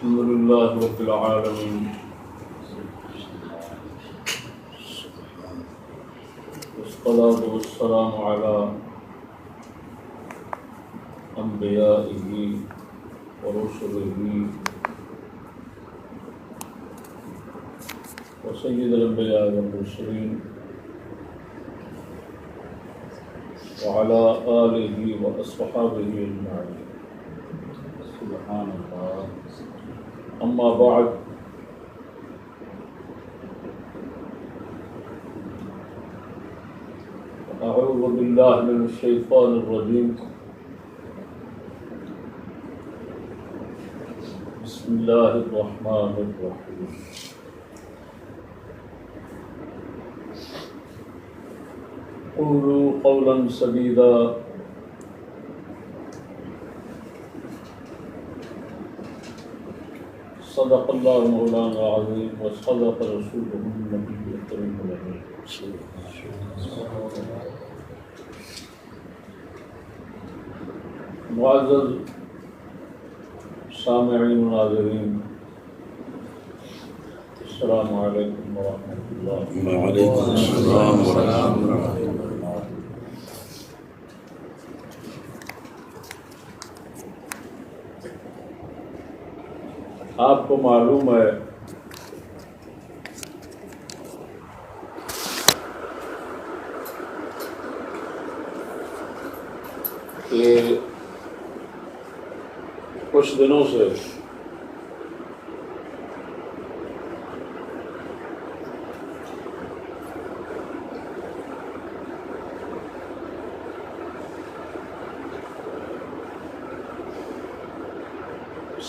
الحمد لله رب العالمين والصلاة والسلام على أنبيائه ورسله وسيد الأنبياء والمرسلين وعلى آله وأصحابه أجمعين. سبحان الله. أما بعد، أعوذ بالله من الشيطان الرجيم. بسم الله الرحمن الرحيم. قولوا قولا سديدا صدق الله مولانا العظيم وصدق رسوله النبي الكريم الأمين. معزز سامعین و ناظرین، السلام علیکم ورحمۃ اللہ. وعلیکم السلام ورحمۃ اللہ. آپ کو معلوم ہے کہ کچھ دنوں سے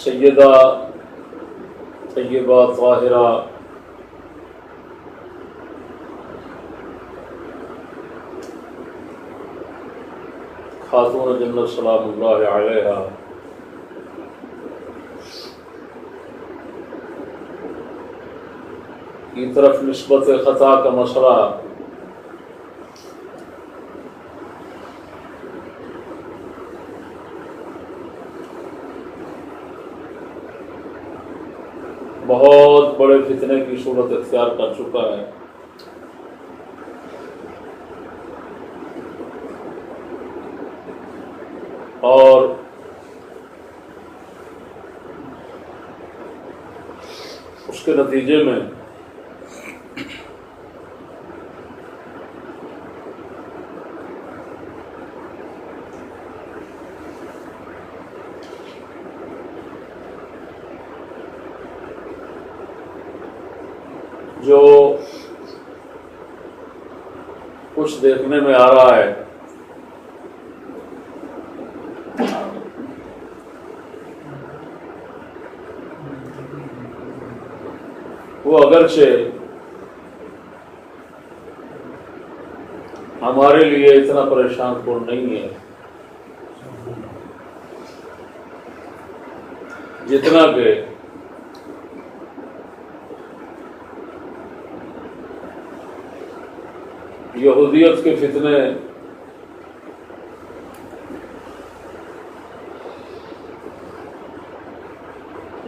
سیدہ طیبہ طاہرہ خاتون جنت سلام اللہ علیہا کی طرف نسبت خطا کا مسئلہ بہت بڑے فتنے کی صورت اختیار کر چکا ہے. اور اس کے نتیجے میں جو کچھ دیکھنے میں آ رہا ہے وہ اگرچہ ہمارے لیے اتنا پریشان کن نہیں ہے جتنا کہ یہودیت کے فتنے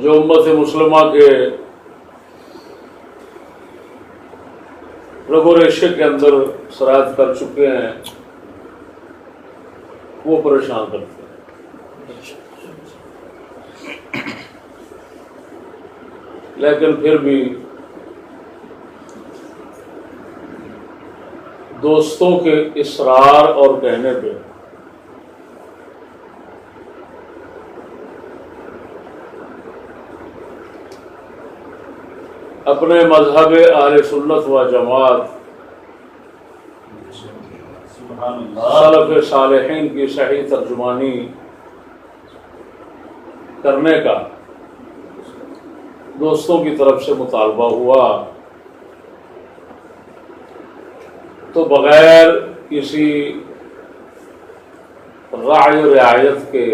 جو امت مسلمہ کے رگ و ریشے کے اندر سرایت کر چکے ہیں وہ پریشان کرتے ہیں. لیکن پھر بھی دوستوں کے اصرار اور کہنے پہ اپنے مذہب اہل سنت و جماعت سلف صالحین کی صحیح ترجمانی کرنے کا دوستوں کی طرف سے مطالبہ ہوا تو بغیر کسی رعی و رعایت کے،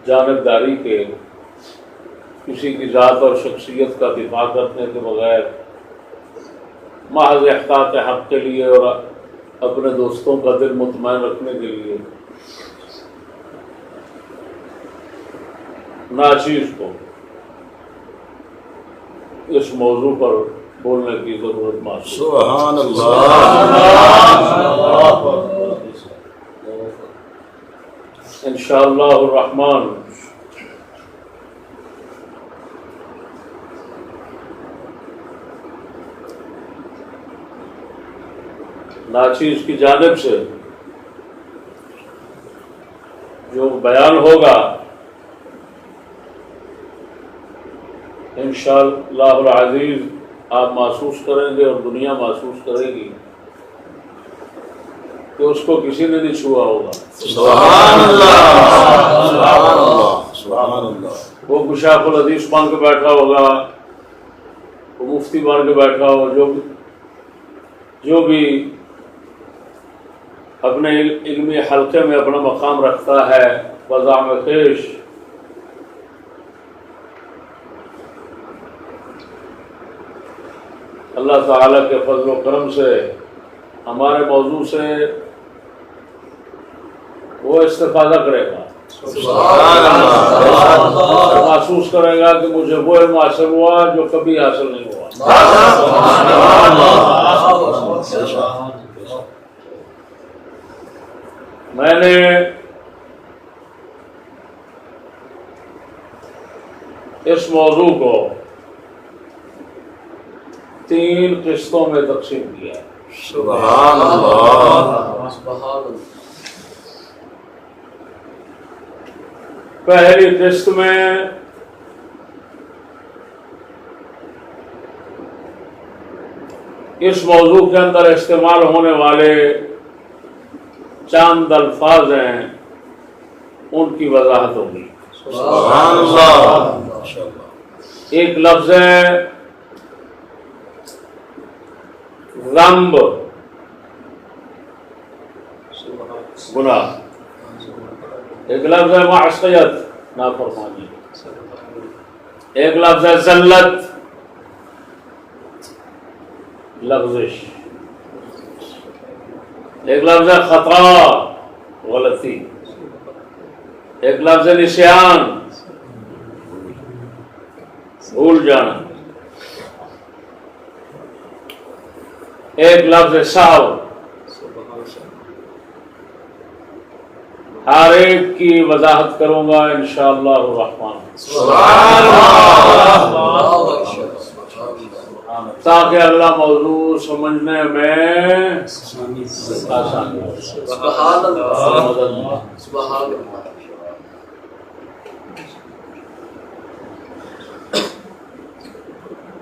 جانبداری کے، کسی کی ذات اور شخصیت کا دفاع کرنے کے بغیر محض احقاق حق کے لیے اور اپنے دوستوں کا دل مطمئن رکھنے کے لیے ناچیز کو اس موضوع پر بولنے کی ضرورت محسوس. سبحان اللہ. انشاءاللہ الرحمن ناچیز کی جانب سے جو بیان ہوگا انشاءاللہ العزیز آپ محسوس کریں گے اور دنیا محسوس کرے گی کہ اس کو کسی نے نہیں چھوا ہوگا. سبحان اللہ. سبحان اللہ. سبحان اللہ. وہ کشاف الحدیث مان کے بیٹھا ہوگا, وہ مفتی مان کے بیٹھا ہو, جو بھی اپنے علمی حلقے میں اپنا مقام رکھتا ہے وضع میں خیش, اللہ تعالیٰ کے فضل و کرم سے ہمارے موضوع سے وہ استفادہ کرے گا, محسوس کرے گا کہ مجھے وہ علم حاصل ہوا جو کبھی حاصل نہیں ہوا. میں نے اس موضوع کو 3 قسطوں میں تقسیم کیا. سبحان اللہ. پہلی قسط میں اس موضوع کے اندر استعمال ہونے والے چند الفاظ ہیں, ان کی وضاحت ہوگی. سبحان اللہ. ایک لفظ ہے ذنب, گناہ. ایک لفظ ہے معصیت, نافرمانی. ایک لفظ ہے ذلت, لغزش. ایک لفظ ہے خطا, غلطی. ایک لفظ ہے نسیان, بھول جانا. ایک لفظ ہے سہو. ہر ایک کی وضاحت کروں گا انشاءاللہ الرحمن, تاکہ اگلا موضوع سمجھنے میں آسانی ہو.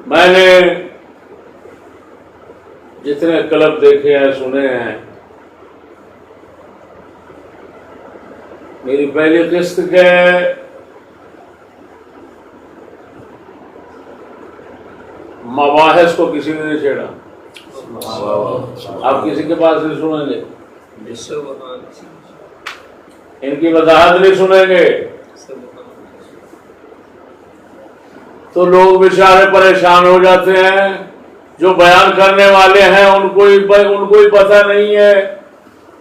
میں نے جتنے کلب دیکھے ہیں, سنے ہیں, میری پہلی قسط کے مباحث کو کسی نے نہیں چھیڑا. آپ کسی کے پاس نہیں سنیں گے, ان کی وضاحت نہیں سنیں گے تو لوگ بیچارے پریشان ہو جاتے ہیں. جو بیان کرنے والے ہیں ان کو ہی پتہ نہیں ہے.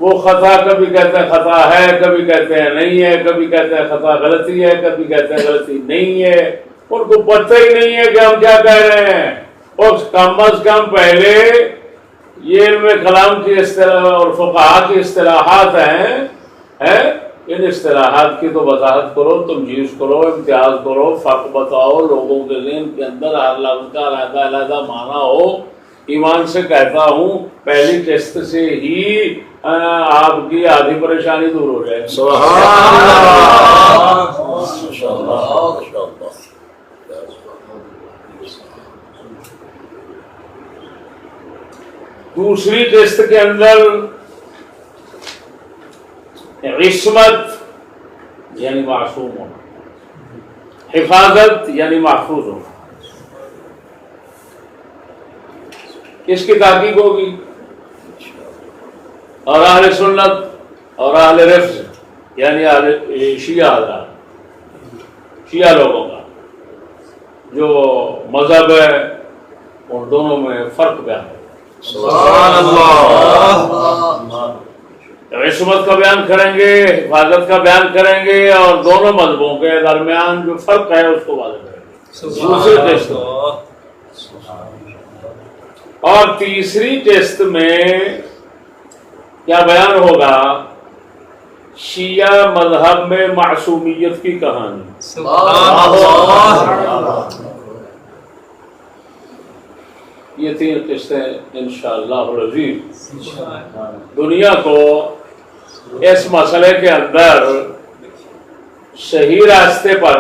وہ خطا کبھی کہتے ہیں خطا ہے, کبھی کہتے ہیں نہیں ہے, کبھی کہتے ہیں خطا غلطی ہے, کبھی کہتے ہیں غلطی نہیں ہے. ان کو پتہ ہی نہیں ہے کہ ہم کیا کہہ رہے ہیں. اور کم از کم پہلے یہ علم کلام کی اصطلاح اور فقہا کی اصطلاحات ہیں, ان اصطلاحات کی تو وضاحت کرو, تمجیز کرو, امتیاز کرو, فرق بتاؤ, لوگوں کے ذہن کے اندر ہر لفظ کا علیحدہ علیحدہ معنی ہو. ایمان سے کہتا ہوں پہلی قسط سے ہی آپ کی آدھی پریشانی دور ہو جائے. دوسری قسط کے اندر عصمت یعنی معصوم ہونا, حفاظت یعنی محفوظ ہونا, اس کی تحقیق ہوگی. اور اہل سنت اور اہل رفض یعنی شیعہ لوگوں کا جو مذہب ہے ان دونوں میں فرق بیان ہے. سبحان اللہ. عصمت کا بیان کریں گے, حفاظت کا بیان کریں گے, اور دونوں مذہبوں کے درمیان جو فرق ہے اس کو واضح کریں گے. دوسری قسط اور تیسری قسط میں کیا بیان ہوگا؟ شیعہ مذہب میں معصومیت کی کہانی. یہ تین قسطیں انشاءاللہ العزیز دنیا کو اس مسئلے کے اندر صحیح راستے پر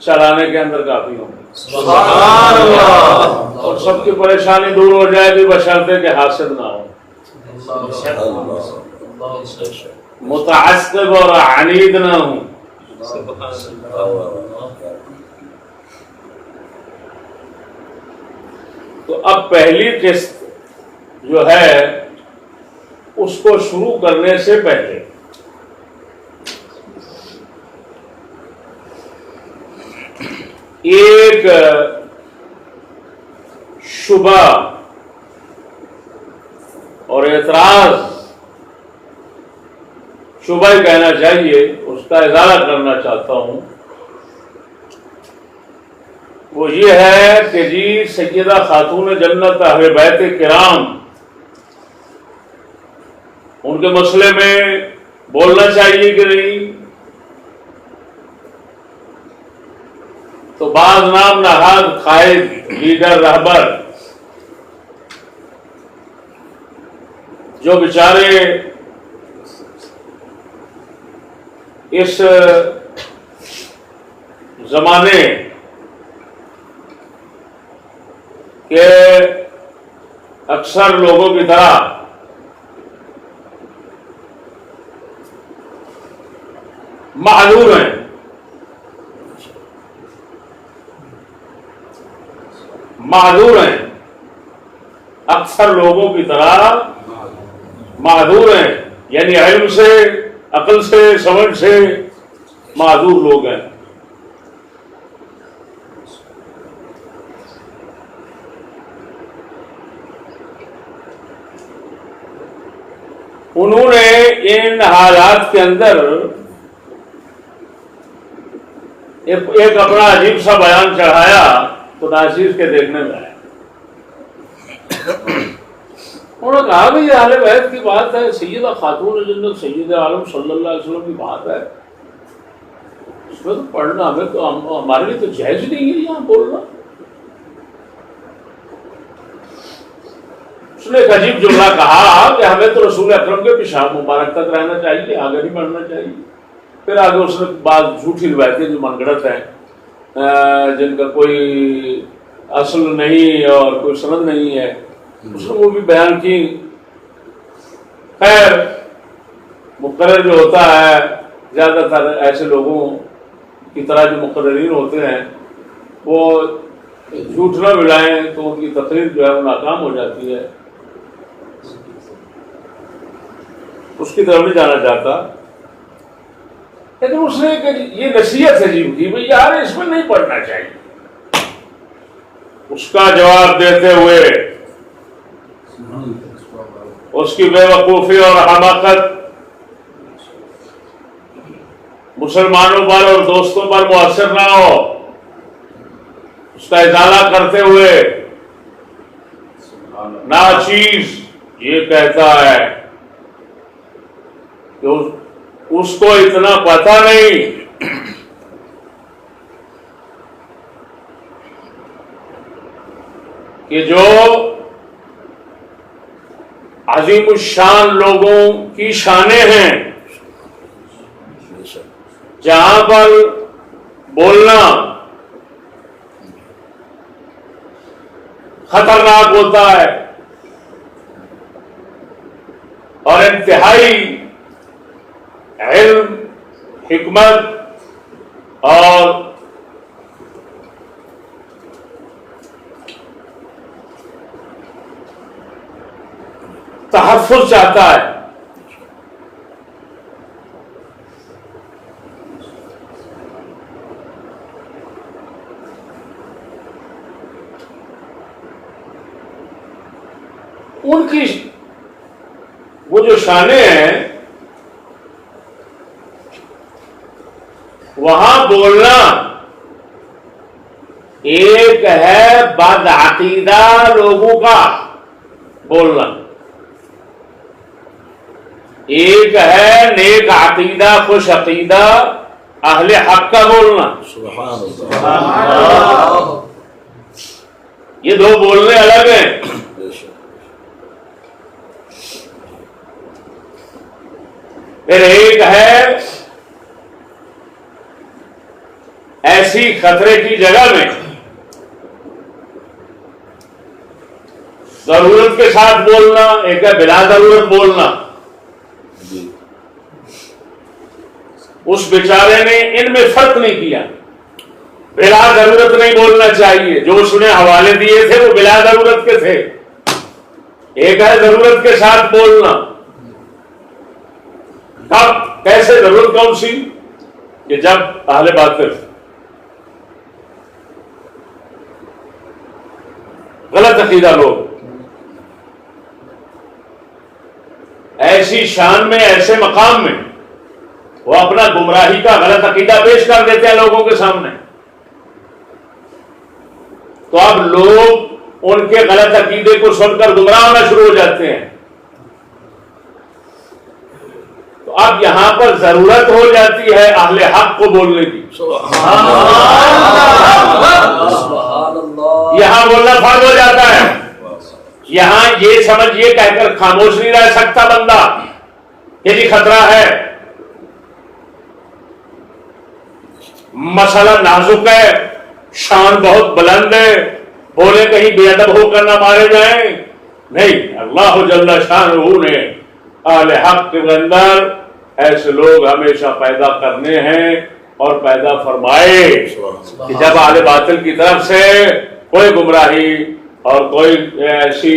چلانے کے اندر کافی ہوں گے. سبحان اللہ. اور سب کی پریشانی دور ہو جائے گی بشرطے کہ حاسد نہ ہو، متعصب اور عنید نہ ہوں. تو اب پہلی قسط جو ہے اس کو شروع کرنے سے پہلے ایک شبہ اور اعتراض، شبہ ہی کہنا چاہیے، اس کا ازالہ کرنا چاہتا ہوں. وہ یہ ہے کہ جی سیدہ خاتون جنت اہل بیت کرام ان کے مسئلے میں بولنا چاہیے کہ نہیں؟ تو بعض نام نہاد قائد، لیڈر، رہبر جو بیچارے اس زمانے کہ اکثر لوگوں کی طرح معذور ہیں، معذور ہیں، اکثر لوگوں کی طرح معذور ہیں، یعنی علم سے، عقل سے، سمجھ سے معذور لوگ ہیں. انہوں نے ان حالات کے اندر ایک اپنا عجیب سا بیان چڑھایا تو ناصر کے دیکھنے میں آیا. انہوں نے کہا کہ یہ اہل بیت کی بات ہے، سیدہ خاتون جنت سید عالم صلی اللہ علیہ وسلم کی بات ہے، اس میں تو پڑھنا ہمیں تو ہمارے لیے تو جائز نہیں ہے یہاں بولنا. اس نے ایک عجیب جملہ کہا کہ ہمیں تو رسول اکرم کے پیشاب مبارک تک رہنا چاہیے، آگے نہیں بڑھنا چاہیے. پھر آگے اس نے بعض جھوٹی روایتیں جو من گڑت ہیں، جن کا کوئی اصل نہیں اور کوئی سند نہیں ہے، اس نے وہ بھی بیان کی. خیر مقرر جو ہوتا ہے، زیادہ تر ایسے لوگوں کی طرح جو مقررین ہوتے ہیں وہ جھوٹ نہ ملائیں تو ان کی تقریر جو ہے وہ ناکام ہو جاتی ہے. اس کی طرف نہیں جانا چاہتا، لیکن اس نے یہ نصیحت عجیب کی بھئی یار اس میں نہیں پڑھنا چاہیے. اس کا جواب دیتے ہوئے اس کی بے وقوفی اور حماقت مسلمانوں پر اور دوستوں پر مؤثر نہ ہو، اس کا ازالہ کرتے ہوئے ناچیز یہ کہتا ہے کہ اس کو اتنا پتہ نہیں کہ جو عظیم الشان لوگوں کی شانیں ہیں، جہاں پر بولنا خطرناک ہوتا ہے اور انتہائی علم، حکمت اور تحفظ چاہتا ہے، ان کی وہ جو شانیں ہیں وہاں بولنا ایک ہے بد عقیدہ لوگوں کا بولنا، ایک ہے نیک عقیدہ خوش عقیدہ اہل حق کا بولنا۔ سبحان اللہ، یہ دو بولنے الگ ہیں۔ پھر ایک ہے ایسی خطرے کی جگہ میں ضرورت کے ساتھ بولنا، ایک ہے بلا ضرورت بولنا۔ اس بیچارے نے ان میں فرق نہیں کیا، بلا ضرورت نہیں بولنا چاہیے، جو اس نے حوالے دیے تھے وہ بلا ضرورت کے تھے۔ ایک ہے ضرورت کے ساتھ بولنا۔ کب کیسے ضرورت کون سی؟ کہ جب اہل باطل غلط عقیدہ لوگ ایسی شان میں ایسے مقام میں وہ اپنا گمراہی کا غلط عقیدہ پیش کر دیتے ہیں لوگوں کے سامنے، تو اب لوگ ان کے غلط عقیدے کو سن کر گمراہ ہونا شروع ہو جاتے ہیں۔ تو اب یہاں پر ضرورت ہو جاتی ہے اہل حق کو بولنے کی۔ یہاں بولنا فرض ہو جاتا ہے۔ یہاں یہ سمجھیے کہہ کر خاموش نہیں رہ سکتا بندہ کہ جی خطرہ ہے، مسئلہ نازک ہے، شان بہت بلند ہے، بولے کہیں بے ادب ہو کر نہ مارے جائیں۔ نہیں، اللہ جل شانہ نے اہل حق کے اندر ایسے لوگ ہمیشہ پیدا کرنے ہیں اور پیدا فرمائے کہ جب اہل باطل کی طرف سے کوئی گمراہی اور کوئی ایسی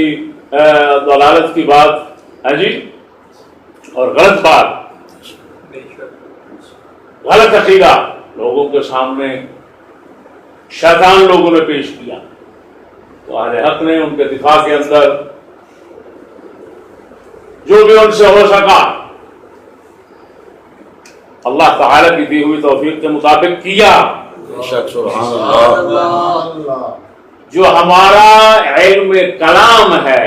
ضلالت کی بات ہے جی اور غلط بات، غلط عقیدہ لوگوں کے سامنے شیطان لوگوں نے پیش کیا، تو اہل حق نے ان کے دفاع کے اندر جو بھی ان سے ہو سکا اللہ تعالی کی دی ہوئی توفیق کے مطابق کیا۔ جو ہمارا علم کلام ہے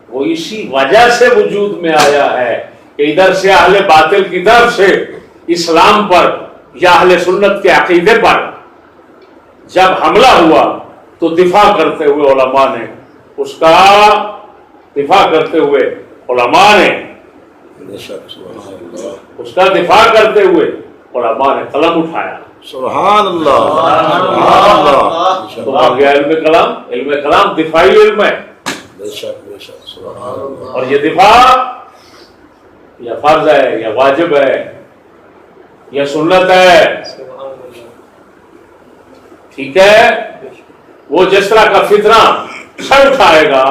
وہ اسی وجہ سے وجود میں آیا ہے کہ ادھر سے اہل باطل کی طرف سے اسلام پر یا اہل سنت کے عقیدے پر جب حملہ ہوا تو دفاع کرتے ہوئے علماء نے اس کا دفاع کرتے ہوئے علماء نے اس کا دفاع کرتے ہوئے علماء نے قلم اٹھایا۔ سبحان اللہ، تو آ گیا علم کلام۔ علم کلام دفاعی علم ہے، بے شک بے شک، سبحان اللہ۔ اور یہ دفاع یا فرض ہے یا واجب ہے یا سنت ہے، ٹھیک ہے۔ وہ جس طرح کا فتنہ سر اٹھائے گا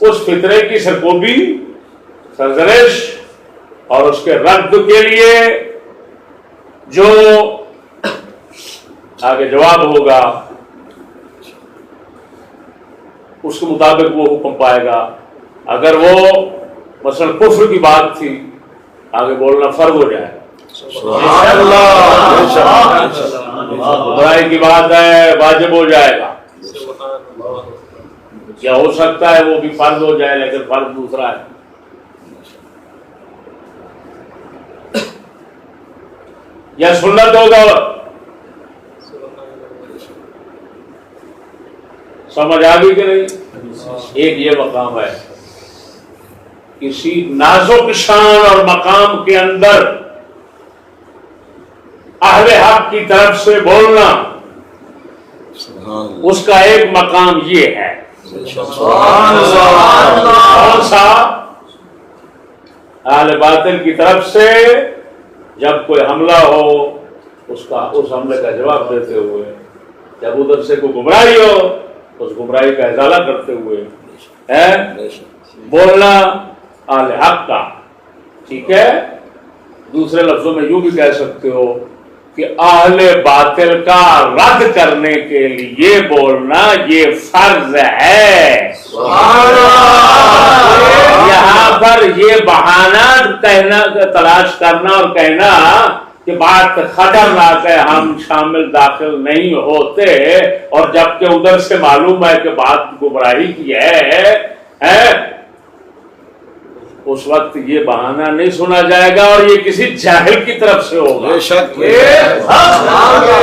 اس فتنے کی سرکوبی، سرزنش اور اس کے رد کے لیے جو آگے جواب ہوگا اس کے مطابق وہ حکم پائے گا۔ اگر وہ مثلا کفر کی بات تھی آگے بولنا فرض ہو جائے گا، برائی کی بات ہے واجب ہو جائے گا، یا ہو سکتا ہے وہ بھی فرض ہو جائے لیکن فرض دوسرا ہے۔ یا سنت ہوگا، سمجھ آ گئی کہ نہیں؟ ایک یہ مقام ہے، کسی نازک شان اور مقام کے اندر اہل حق کی طرف سے بولنا، اس کا ایک مقام یہ ہے۔ کون سا؟ اہل باطل کی طرف سے جب کوئی حملہ ہو اس حملے کا جواب دیتے ہوئے، جب ادھر سے کوئی گمراہی ہو اس گمراہی کا ازالہ کرتے ہوئے بولنا اہل حق کا، ٹھیک ہے۔ دوسرے لفظوں میں یوں بھی کہہ سکتے ہو کہ اہل باطل کا رد کرنے کے لیے بولنا یہ فرض ہے۔ یہاں پر یہ بہانہ کہنا تلاش کرنا اور کہنا کہ بات خطرناک ہے، ہم شامل داخل نہیں ہوتے، اور جبکہ ادھر سے معلوم ہے کہ بات گمراہی کی ہے، اس وقت یہ بہانہ نہیں سنا جائے گا، اور یہ کسی جاہل کی طرف سے ہوگا، بے شک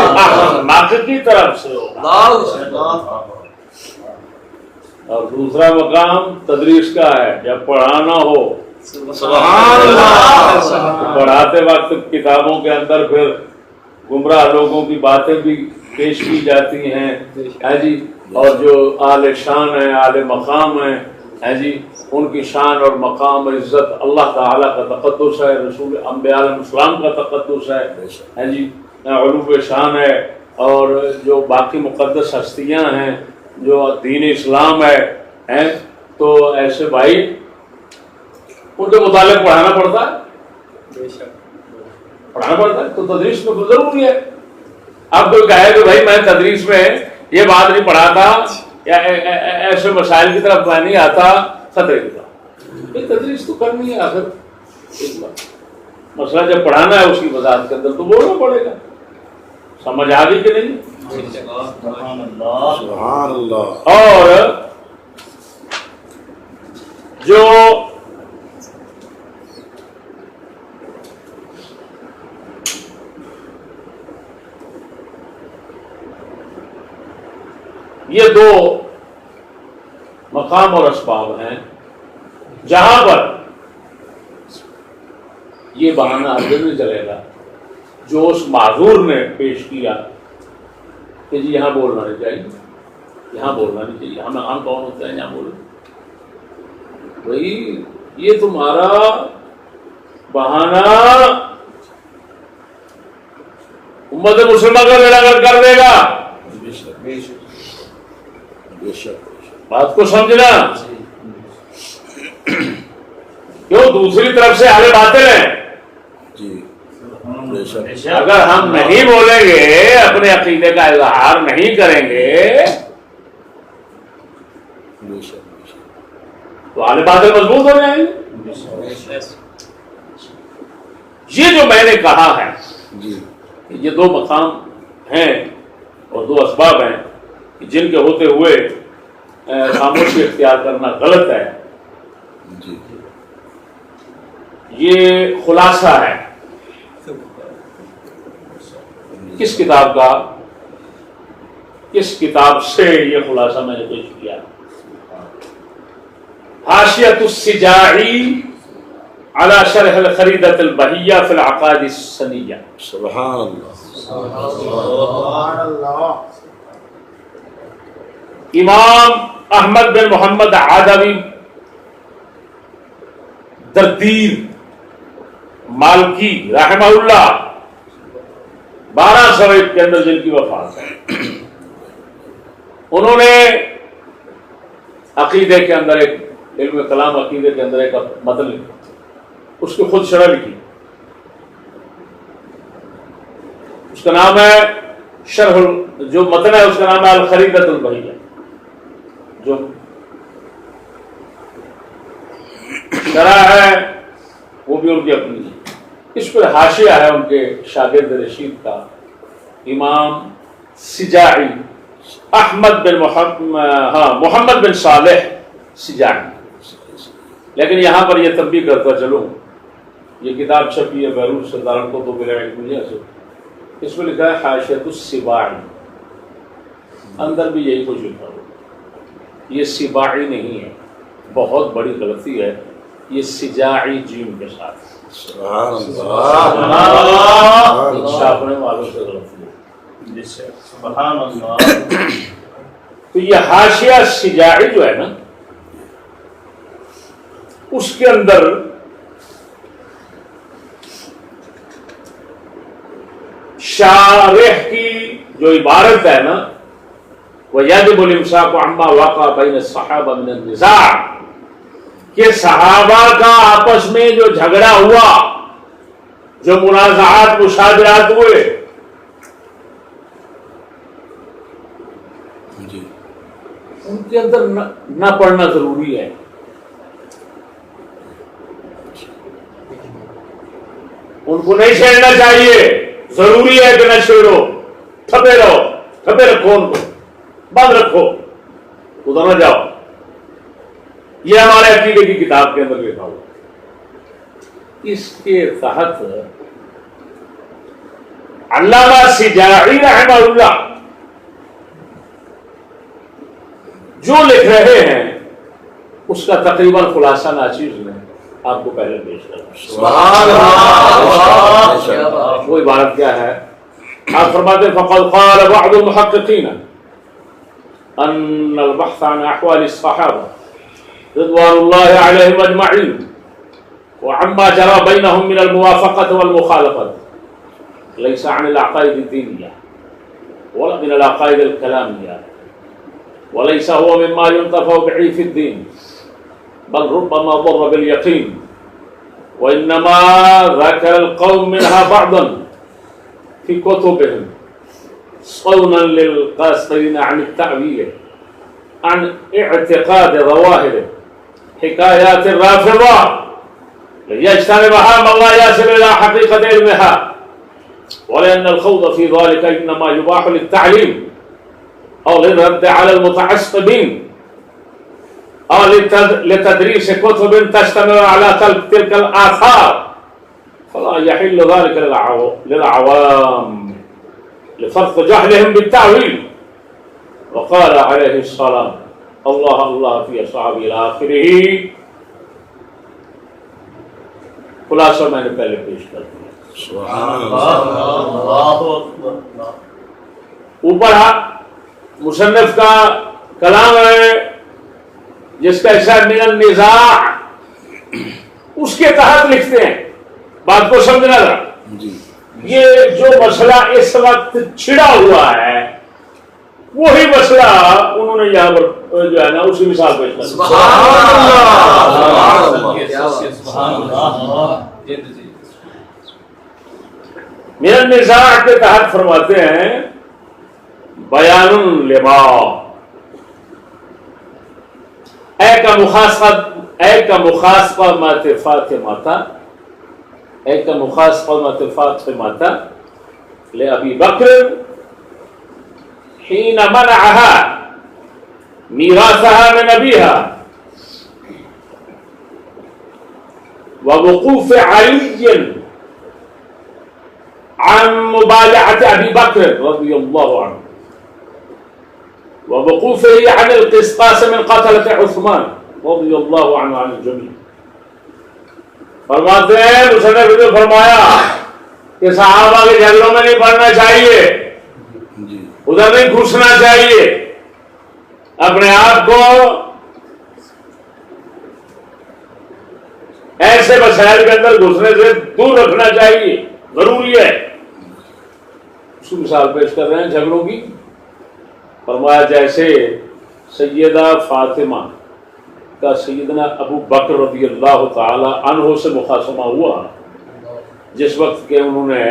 احمق کی طرف سے ہوگا۔ اور دوسرا مقام تدریس کا ہے، جب پڑھانا ہو، سبحان اللہ، پڑھاتے وقت کتابوں کے اندر پھر گمراہ لوگوں کی باتیں بھی پیش کی جاتی ہیں جی، اور جو اعلی شان ہیں، اعلی مقام ہیں جی، ان کی شان اور مقام اور عزت اللہ تعالیٰ کا تقدس ہے، رسول انبیاء علیہ السلام کا تقدس ہے جی، علو شان ہے، اور جو باقی مقدس ہستیاں ہیں، جو دین اسلام ہے، تو ایسے بھائی ان کے متعلق پڑھانا پڑتا ہے، پڑھانا پڑتا ہے، تو تدریس میں ضروری ہے۔ اب کوئی کہے کہ بھائی میں تدریس میں یہ بات نہیں پڑھاتا، یا ایسے مسائل کی طرف میں نہیں آتا، خطرے کی طرف، یہ تدریس تو کرنی ہے، آخر مسئلہ جب پڑھانا ہے اس کی وضاحت کے اندر تو بولنا پڑے گا، سمجھ آ گئی کہ نہیں؟ سبحان اللہ۔ اور جو یہ دو مقام اور اسباب ہیں جہاں پر یہ بہانہ ہرگز نہیں چلے گا جو اس معذور نے پیش کیا کہ جی یہاں بولنا نہیں چاہیے، یہاں بولنا نہیں چاہیے، ہم کون ہوتے ہیں یہاں بولیں؟ بھائی یہ تمہارا بہانہ امت مسلمہ کا بیڑا گرک کر دے گا، بات کو سمجھنا، کیوں دوسری طرف سے اہل باطل ہیں، اگر ہم نہیں بولیں گے، اپنے عقیدے کا اظہار نہیں کریں گے تو اہل باطل مضبوط ہو جائیں گے۔ یہ جو میں نے کہا ہے یہ دو مقام ہیں اور دو اسباب ہیں جن کے ہوتے ہوئے خاموشی اختیار کرنا غلط ہے، یہ خلاصہ ہے کس کتاب کا، کس کتاب سے یہ خلاصہ میں نے پیش کیا؟ حاشیۃ السجاعی علی شرح الخریدۃ البہیہ فی العقائد السنیہ۔ سبحان اللہ۔ امام احمد بن محمد عادوی دردیر مالکی رحمہ اللہ 1201 کے اندر جن کی وفات ہے، انہوں نے عقیدے کے اندر ایک علم کلام عقیدے کے اندر ایک متن لکھا، اس کی خود شرح لکھی، اس کا نام ہے شرح، جو متن ہے اس کا نام ہے الخریدۃ البہیہ، جو شرح ہے وہ بھی ان کی اپنی ہے۔ اس پر حاشیہ ہے ان کے شاگرد رشید کا، امام سجاعی احمد بن محمد بن صالح سجاعی۔ لیکن یہاں پر یہ تنبیہ کرتا چلوں، یہ کتاب چھپی ہے بیروت سے دارالکتب العلمیہ سے، اس میں لکھا ہے حاشیۃ السباعی، اندر بھی یہی کچھ لکھا ہو، یہ سباعی نہیں ہے، بہت بڑی غلطی ہے، یہ سجاعی جیم کے ساتھ، سبحان چھاپنے والوں سے غلطی ہے، سبحان اللہ۔ تو یہ حاشیہ سجاعی جو ہے نا، اس کے اندر شارح کی جو عبارت ہے نا، وَيَجِبُ الْإِمْسَاكُ عَمَّا وَقَعَ بَيْنَ الصَّحَابَةِ مِنَ النِّزَاعِ، کہ صحابہ کا آپس میں جو جھگڑا ہوا، جو منازعات مشاجرات ہوئے، ان کے اندر نہ پڑھنا ضروری ہے۔ ان کو نہیں چھیڑنا چاہیے، ضروری ہے کہ نہ چھیڑو، تھپے رہو، تھپے رکھو، ان کو بند رکھو، ادھر نہ جاؤ. یہ ہمارے عقیدے کی کتاب کے اندر لکھا ہوا. اس کے تحت علامہ سجاعی رحمہ اللہ جو لکھ رہے ہیں اس کا تقریباً خلاصہ ناچیز نے آپ کو پہلے پیش کرنا. وہ عبارت کیا ہے؟ آپ فرماتے ہیں فقد قال بعض المحققین ان البحث عن احوال الصحابہ رضوان اللہ علیہم اجمعین وعما جرى بينهم من الموافقة والمخالفة ليس عن العقائد الدينية ولا من العقائد الكلامية وليس هو مما ينتفع به في الدين بل ربما ضر باليقين وإنما ذكر القوم منها بعضا في كتبهم صونا للقاصرين عن التأويل عن اعتقاد ظواهر حكايات الرافضة ليجتنبها من لا يصل إلى حقيقة علمها ولأن الخوض في ذلك إنما يباح للتعليم أو للرد على المتعصبين أو لتدريس كتب تشتمل على تلك الآثار فلا يحل ذلك للعوام لفرط جهلهم بالتأويل. وقال عليه السلام الله الله في أصحابه إلى آخره. خلاصہ میں نے پہلے پیش کر دیا. اوپر مصنف کا کلام ہے جس کا حصہ من النزاع، اس کے تحت لکھتے ہیں. بات کو سمجھنا تھا. یہ جو مسئلہ اس وقت چھڑا ہوا ہے وہی مسئلہ انہوں نے یہاں پر جو ہے نا اسی مثال پیش کر. من النزاع کے تحت فرماتے ہیں بیان لما اے کا مخاصمات فاطمہ لأبی بکر حين منعها ميراثها من أبيها ووقوف علي عن مبايعة أبي بكر رضي الله عنه ووقوفه عن القسطاس من قتلة عثمان رضي الله عنه عن الجميع. فرماتے ہیں مصنف نے فرمایا کہ صحابہ کے جھگڑوں میں نہیں پڑنا چاہیے، ادھر نہیں گھسنا چاہیے، اپنے آپ کو ایسے مسائل کے اندر گھسنے سے دور رکھنا چاہیے، ضروری ہے. اس کی مثال پیش کر رہے ہیں جھگڑوں کی. فرمایا جیسے سیدہ فاطمہ کا سیدنا ابو بکر رضی اللہ تعالی عنہ سے مخاصمہ ہوا جس وقت کہ انہوں نے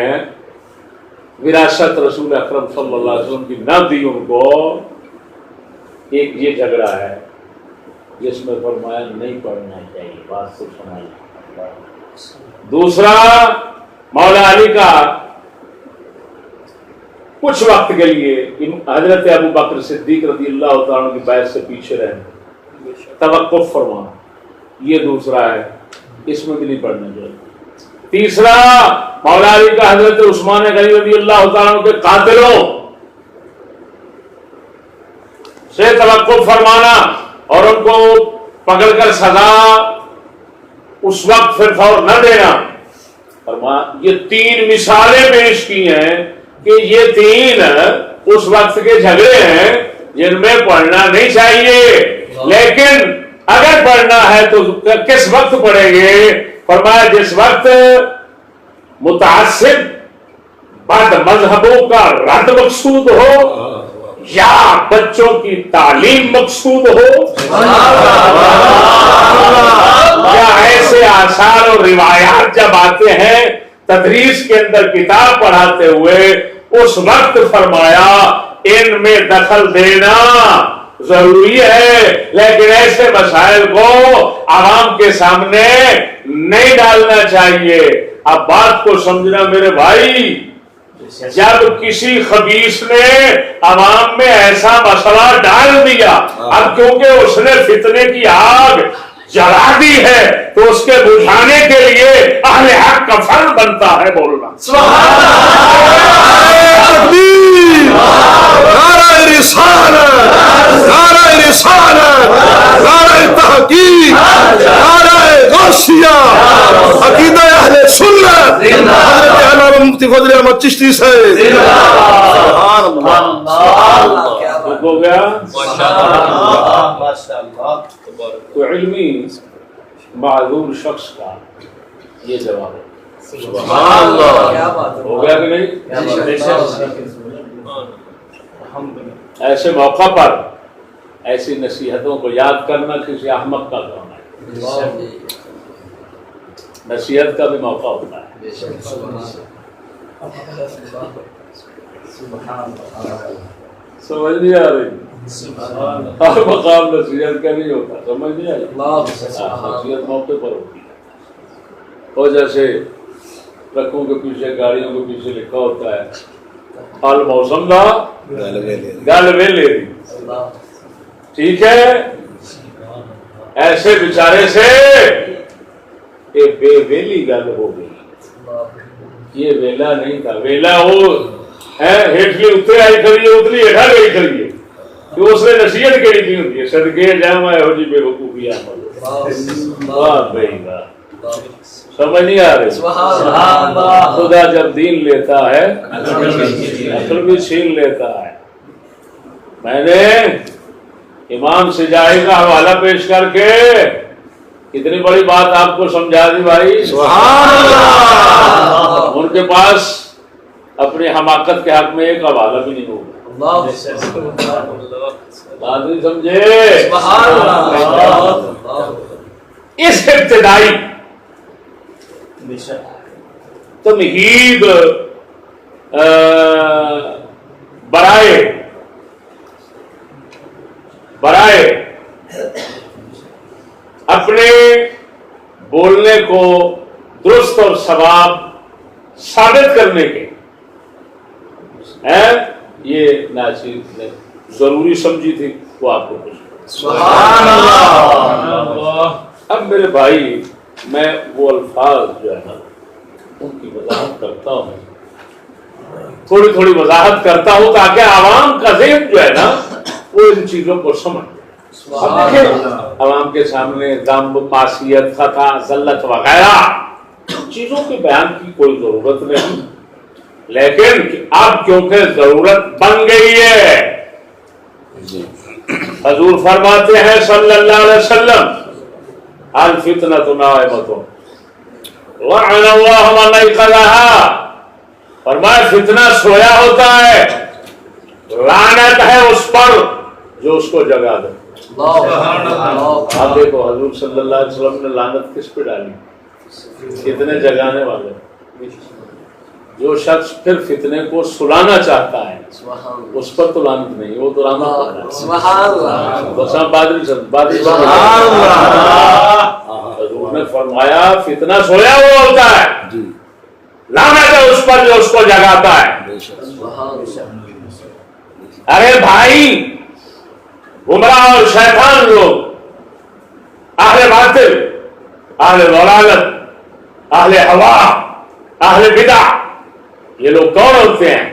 وراثت رسول اکرم صلی اللہ علیہ وسلم کی نہ دی ان کو. ایک یہ جھگڑا ہے جس میں فرمایا نہیں پڑھنا چاہیے، بات کو سنائی. دوسرا مولا علی کا کچھ وقت کے لیے حضرت ابو بکر صدیق رضی اللہ تعالیٰ کی بیعت سے پیچھے رہنا، توقف فرمانا، یہ دوسرا ہے، اس میں بھی نہیں پڑھنا چاہیے. تیسرا مولا علی کا حضرت عثمان غنی رضی اللہ تعالیٰ کے قاتلوں سے توقف فرمانا اور ان کو پکڑ کر سزا اس وقت پھر فور نہ دینا. یہ تین مثالیں پیش کی ہیں کہ یہ تین اس وقت کے جھگڑے ہیں جن میں پڑھنا نہیں چاہیے، لیکن اگر پڑھنا ہے تو کس وقت پڑھیں گے؟ فرمایا جس وقت متعصب بعد مذہبوں کا رد مقصود ہو یا بچوں کی تعلیم مقصود ہو یا ایسے آثار اور روایات جب آتے ہیں تدریس کے اندر کتاب پڑھاتے ہوئے، اس وقت فرمایا ان میں دخل دینا ضروری ہے، لیکن ایسے مسائل کو عوام کے سامنے نہیں ڈالنا چاہیے. اب بات کو سمجھنا میرے بھائی، جب کسی خبیث نے عوام میں ایسا مسئلہ ڈال دیا، اب کیونکہ اس نے فتنے کی آگ جلا دی ہے تو اس کے بجھانے کے لیے اہل حق کا فرض بنتا ہے بولنا نعرہ رسالت، نعرہ رسالت، نعرہ تحقیق، نعرہ غوثیہ، عقیدہ اہل سنت، حضرت علامہ مفتی فضل احمد چشتی سے سبحان اللہ۔ ہو گیا تو علمی معذور شخص کا یہ جواب ہے۔ سبحان اللہ۔ ہو گیا کہ نہیں؟ ایسے موقع پر ایسی نصیحتوں کو یاد کرنا کسی احمق کا کام ہے، نصیحت کا بھی موقع ہوتا ہے۔ سمجھ نہیں آ رہی؟ ہر مقام نصیحت کا نہیں ہوتا، سمجھ نہیں آئی؟ نصیحت موقع پر ہوتی ہے۔ اور جیسے ٹرکوں کے پیچھے، گاڑیوں کے پیچھے لکھا ہوتا ہے حال موسم کا گل ویلے دی، ٹھیک ہے؟ ایسے بیچارے سے ایک بے ویلی گل ہو گئی، یہ ویلا نہیں تھا، ویلا وہ ہیٹلی اتنے آئی کھڑی ہے، اتنی ہیٹا گئی کھڑی ہے کہ اس نے نصیحت کہڑی کی ہوتی ہے، صدقے جاواں یہو جی بے وقوفی واہ بھائی واہ، سمجھ نہیں آ رہی؟ خدا جب دین لیتا ہے عقل بھی چھین لیتا ہے۔ میں نے امام سجائی کا حوالہ پیش کر کے کتنی بڑی بات آپ کو سمجھا دی بھائی، سبحان اللہ۔ ان کے پاس اپنی حماقت کے حق میں ایک حوالہ بھی نہیں ہوگا، بات نہیں سمجھے؟ اس ابتدائی تمہید برائے اپنے بولنے کو درست اور صواب ثابت کرنے کے یہ ناچیز نے ضروری سمجھی تھی، وہ آپ کو سبحان اللہ۔ اب میرے بھائی میں وہ الفاظ جو ہے نا ان کی وضاحت کرتا ہوں، تھوڑی تھوڑی وضاحت کرتا ہوں تاکہ عوام کا ذہن جو ہے نا وہ ان چیزوں کو سمجھ۔ عوام کے سامنے ذنب، معصیت، خطا، ذلت وغیرہ چیزوں کے بیان کی کوئی ضرورت نہیں، لیکن اب کیونکہ ضرورت بن گئی ہے، حضور فرماتے ہیں صلی اللہ علیہ وسلم الفتنة نائمة لعن اللہ من ایقظھا، فرمایا فتنہ سویا ہوتا ہے، لعنت ہے اس پر جو اس کو جگا دے۔ آپ دیکھو حضور صلی اللہ علیہ وسلم نے لعنت کس پہ ڈالی؟ فتنے جگانے والے۔ جو شخص پھر فتنے کو سلانا چاہتا ہے اس پر تو لعنت نہیں، وہ تو حضور نے فرمایا فتنہ سویا ہوا ہوتا ہے، لعنت ہے اس پر جو اس کو جگاتا ہے۔ ارے بھائی گمراہ اور شیطان لوگ، اہل باطل، اہل ضلالت، اہل ہوا، اہل بدع، یہ لوگ کون ہوتے ہیں؟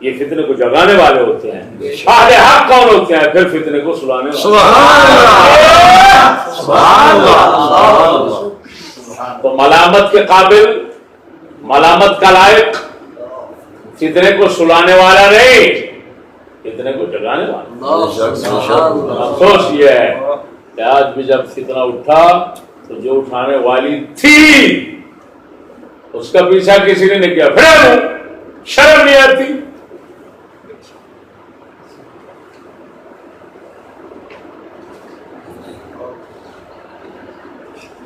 یہ فتنے کو جگانے والے ہوتے ہیں۔ اہل حق کون ہوتے ہیں؟ پھر فتنے کو سلانے والے۔ سبحان اللہ۔ تو ملامت کے قابل، ملامت کا لائق فتنے کو سلانے والا نہیں، فتنے کو جگانے والا۔ افسوس یہ ہے کہ آج بھی جب فتنہ اٹھا تو جو اٹھانے والی تھی اس کا پیچھا کسی نے نہیں کیا، پھر شرم نہیں آتی۔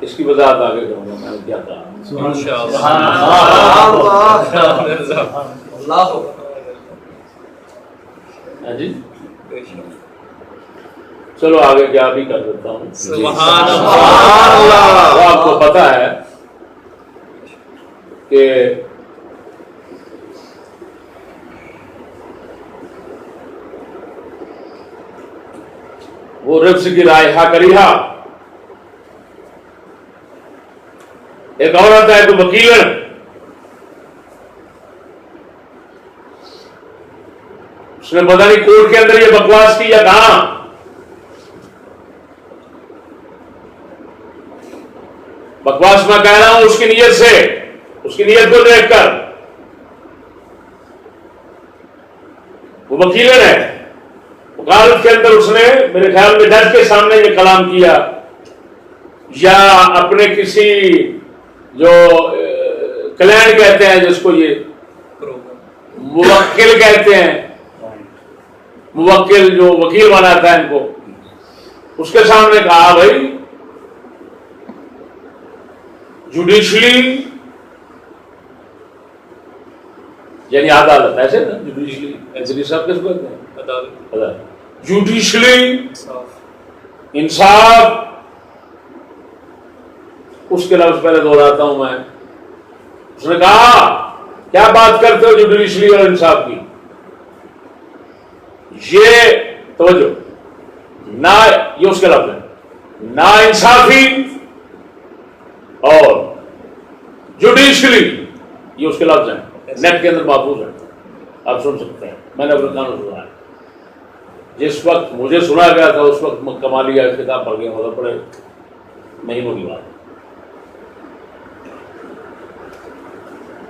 اس کی وضاحت آگے کروں گا میں نے کیا کہا۔ جی چلو آگے کیا بھی کر دیتا ہوں۔ وہ آپ کو پتا ہے کہ وہ رفض کی رائحہ کریہا، ایک عورت ہے تو وکیل، اس نے پتہ نہیں کورٹ کے اندر یہ بکواس کی یا کہاں، بکواس میں کہہ رہا ہوں اس کی نیت سے، اس کی نیت کو دیکھ کر۔ وہ وکیل ہے، وکالت کے اندر اس نے میرے خیال میں جج کے سامنے یہ کلام کیا، یا اپنے کسی جو کلائنٹ کہتے ہیں جس کو یہ موکل کہتے ہیں، موکل جو وکیل بناتا ہے ان کو، اس کے سامنے کہا بھائی جوڈیشلی یعنی عدالت، ایسے نا جوڈیشلی، ایکچولی صاحب کس کو کہتے ہیں؟ عدالت، جوڈیشلی انصاف، اس کے لفظ پہلے دہراتا ہوں میں، اس نے کہا کیا بات کرتے ہو جوڈیشلی اور انصاف کی، یہ توجہ نہ، یہ اس کے لفظ ہے، نا انصافی اور جوڈیشلی، یہ اس کے لفظ ہیں، نیٹ کے اندر محفوظ ہے، آپ سن سکتے ہیں، میں نے اپنے کانوں سنا ہے۔ جس وقت مجھے سنا گیا تھا اس وقت کمالیہ خطاب پڑھ گیا، مطلب پڑے مہینوں کی بات۔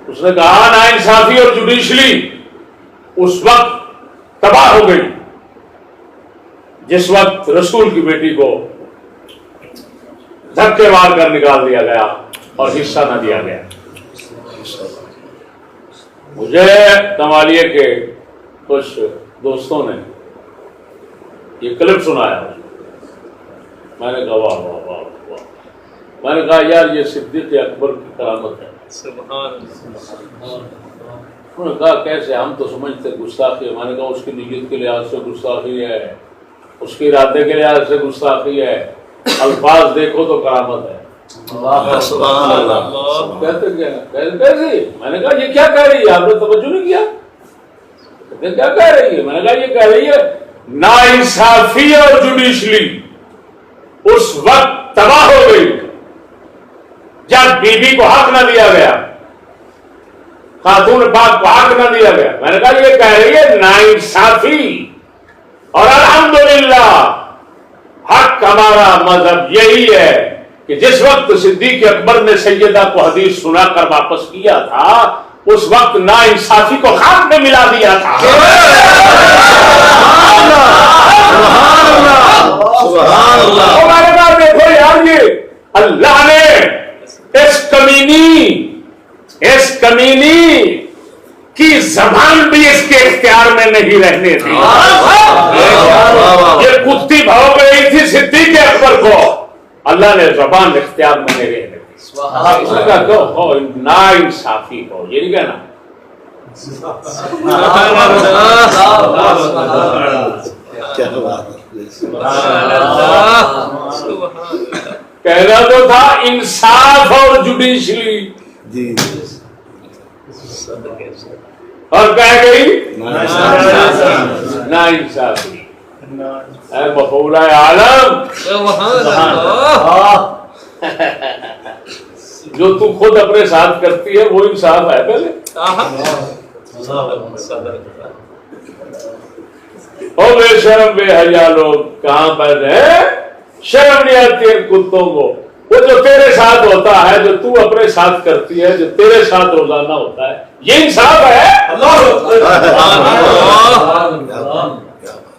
اس نے کہا نا انصافی اور جوڈیشلی اس وقت تباہ ہو گئی جس وقت رسول کی بیٹی کو دھکے مار کر نکال دیا گیا اور حصہ نہ دیا گیا۔ مجھے کمالیہ کے کچھ دوستوں نے یہ کلپ سنایا، میں نے کہا واہ واہ واہ واہ، میں نے کہا یار یہ صدیق اکبر کی کرامت ہے۔ سبحان انہوں نے کہا کیسے، ہم تو سمجھتے گستاخی ہے۔ میں نے کہا اس کی نیت کے لحاظ سے گستاخی ہے، اس کے ارادے کے لحاظ سے گستاخی ہے، الفاظ دیکھو تو کرامت ہے۔ سبحان اللہ، کہتے کیا کیسے؟ میں نے کہا یہ کیا کہہ رہی ہے، آپ نے توجہ نہیں کیا، کہتے کیا کہہ رہی ہے؟ میں نے کہا یہ کہہ رہی ہے نا انصافی اور جوڈیشلی اس وقت تباہ ہو گئی جب بی بی کو حق نہ دیا گیا، خاتون پاک کو حق نہ دیا گیا۔ میں نے کہا یہ کہہ رہی ہے ناانصافی، اور الحمدللہ حق ہمارا مذہب یہی ہے کہ جس وقت صدیق اکبر نے سیدہ کو حدیث سنا کر واپس کیا تھا اس وقت ناانصافی کو خاک میں ملا دیا تھا۔ ہمارے پاس دیکھو یار، یہ اللہ نے اس کمینی کی زبان بھی اس کے اختیار میں نہیں رہنے دی۔ یہ کتی بھاؤ گئی تھی صدیق اکبر کو، اللہ نے زبان اختیار میں نہیں رہنے دی۔ اس نے کہا نا انصافی ہو، یہ نہیں کہنا، کہنا تو تھا انصاف اور جوڈیشلی، اور کہہ گئی نا انصافی۔ اے مفعول عالم، جو تو خود اپنے ساتھ کرتی ہے وہ انصاف ہے پہلے؟ او بے شرم بے حیا لوگ کہاں پر ہیں، شرم نہیں آتی ان کتوں کو۔ وہ جو تیرے ساتھ ہوتا ہے، جو تو اپنے ساتھ کرتی ہے، جو تیرے ساتھ روزانہ ہوتا ہے، یہ انصاف ہے؟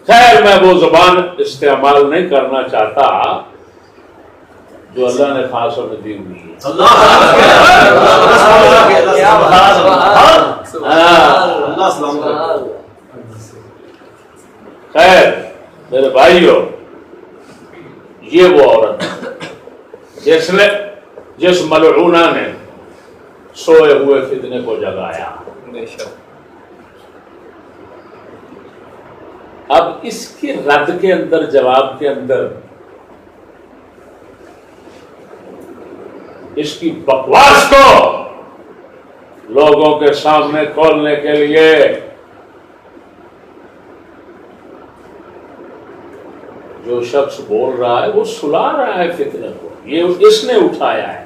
خیر میں وہ زبان استعمال نہیں کرنا چاہتا جو اللہ نے خاص اور دی ہوئی ہے۔ خیر میرے بھائیو، یہ وہ عورت جس ملعونہ نے سوئے ہوئے فتنے کو جگایا۔ اب اس کے رد کے اندر، جواب کے اندر اس کی بکواس کو لوگوں کے سامنے کھولنے کے لیے جو شخص بول رہا ہے وہ سلا رہا ہے فتنہ کو، یہ اس نے اٹھایا ہے،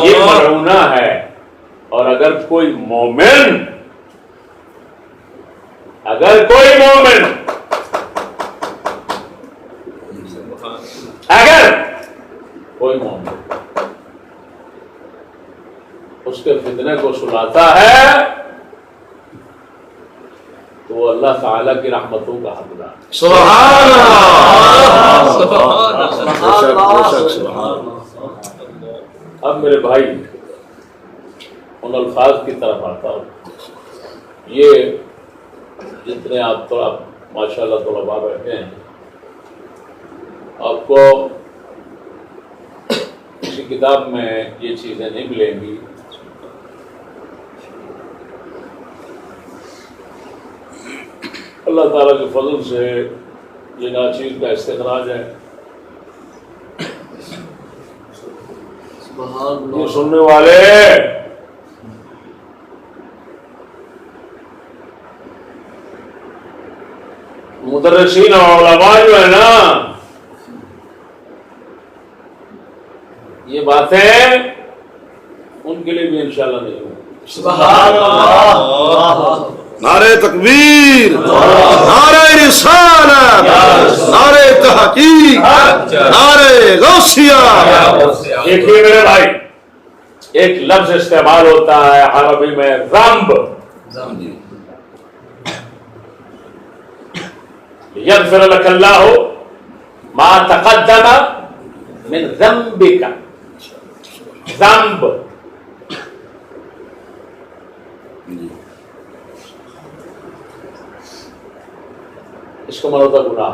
یہ ملعونہ ہے۔ اور اگر کوئی مومن اگر کوئی مومن اس کے فتنے کو سلاتا ہے تو وہ اللہ تعالیٰ کی رحمتوں کا حقدار ہے۔ سبحان اب میرے بھائی ان الفاظ کی طرف آتا ہوں۔ یہ جتنے آپ تو ماشاءاللہ طلباء بیٹھے ہیں، آپ کو کسی کتاب میں یہ چیزیں نہیں ملیں گی۔ اللہ تعالیٰ کے فضل سے یہ ناچیز کا استخراج ہے۔ یہ سننے والے مدرسین اور علماء جو ہے نا، یہ باتیں ان کے لیے بھی انشاءاللہ نہیں ہوں۔ سبحان اللہ، نعرہ تکبیر، نعرہ رسالت، نعرہ تحقیق، نعرہ غوثیہ۔ دیکھیے میرے بھائی، ایک لفظ استعمال ہوتا ہے عربی میں ذنب، یغفر لک اللہ ما تقدم من ذنبک، ذنب اس کو معنی ہوتا ہے گناہ۔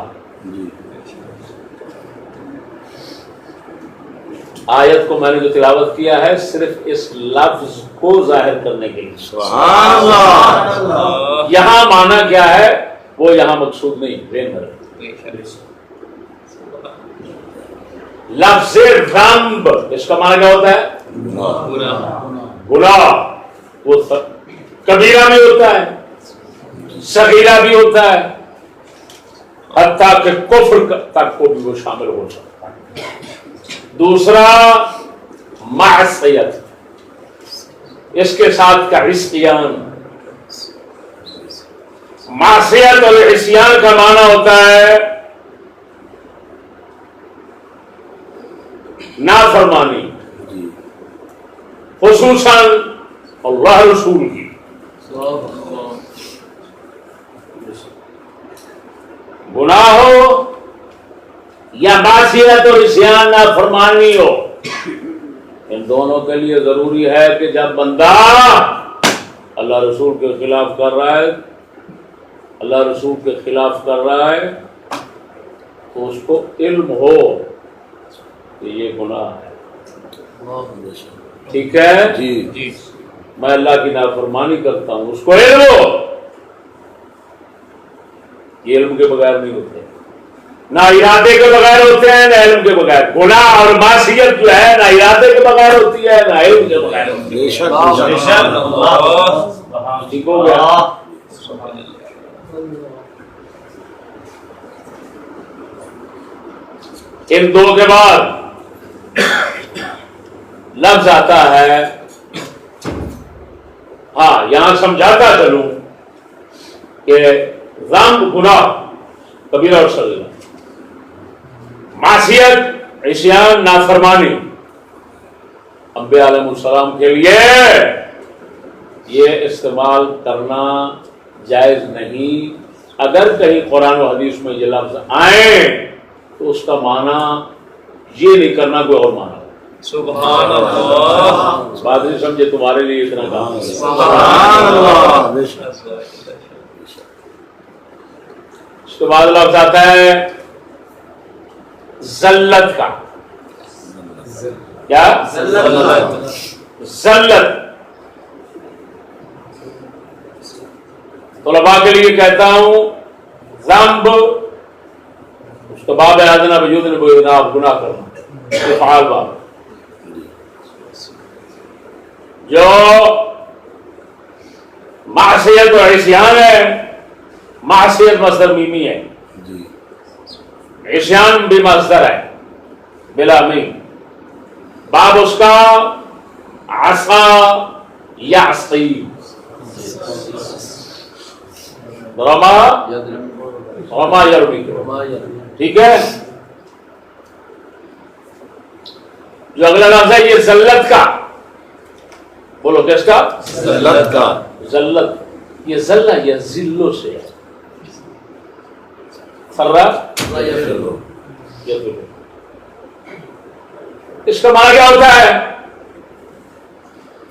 آیت کو میں نے جو تلاوت کیا ہے صرف اس لفظ کو ظاہر کرنے کے لیے۔ سبحان اللہ، یہاں معنی کیا ہے وہ یہاں مقصود نہیں، لفظ ذنب اس کا معنی کیا ہوتا ہے؟ گناہ۔ وہ کبیرہ بھی ہوتا ہے، صغیرہ بھی ہوتا ہے، حتیٰ کہ کفر تک کو بھی وہ شامل ہو سکتا ہے۔ دوسرا معصیت، اس کے ساتھ کا عصیان۔ معصیت اور عصیان کا معنی ہوتا ہے نافرمانی، خصوصاً اللہ رسول کی۔ گناہ ہو یا معصیت اور عصیان نافرمانی ہو، ان دونوں کے لیے ضروری ہے کہ جب بندہ اللہ رسول کے خلاف کر رہا ہے، اللہ رسول کے خلاف کر رہا ہے، تو اس کو علم ہو کہ یہ گناہ ہے۔ ٹھیک ہے جی، میں اللہ کی نافرمانی کرتا ہوں، اس کو علم ہو۔ یہ علم کے بغیر نہیں ہوتے، نہ ارادے کے بغیر ہوتے ہیں، نہ علم کے بغیر۔ گناہ اور معصیت جو ہے نہ ارادے کے بغیر ہوتی ہے، نہ علم کے بغیر ہوتی ہے۔ ٹھیک ہو گیا؟ ان دو کے بعد لفظ آتا ہے، ہاں یہاں سمجھاتا چلوں کہ ذنب گناہ کبیرہ اور صغیرہ، معصیت عصیان نافرمانی، انبیاء علیہ السلام کے لیے یہ استعمال کرنا جائز نہیں۔ اگر کہیں قرآن و حدیث میں یہ لفظ آئیں تو اس کا معنی یہ نہیں کرنا کوئی اور معنی۔ سبحان اللہ، بات نہیں سمجھے، تمہارے لیے اتنا کام ہے۔ سبحان اللہ۔ اس کے بعد لفظ آتا ہے ذلت کا۔ کیا؟ ذلت۔ طلباء کے لیے کہتا ہوں، ذنب اس کے بعد ادنا بجودن بجناب، گناہ کرنا، افعال باب، جو معصیت و عصیان ہے. معصیت مصدر میمی ہے، جی عصیان بھی مصدر ہے بلا میم. باب اس کا عصا یعصی، رما رما یرمی، ٹھیک ہے. جو اگلا لفظ ہے یہ ذلت کا، بولو کس کا؟ ذلت کا. ذلت. یہ ذلہ یہ ذلوں سے ہے. فرہ یہ اس کا معنی کیا ہوتا ہے؟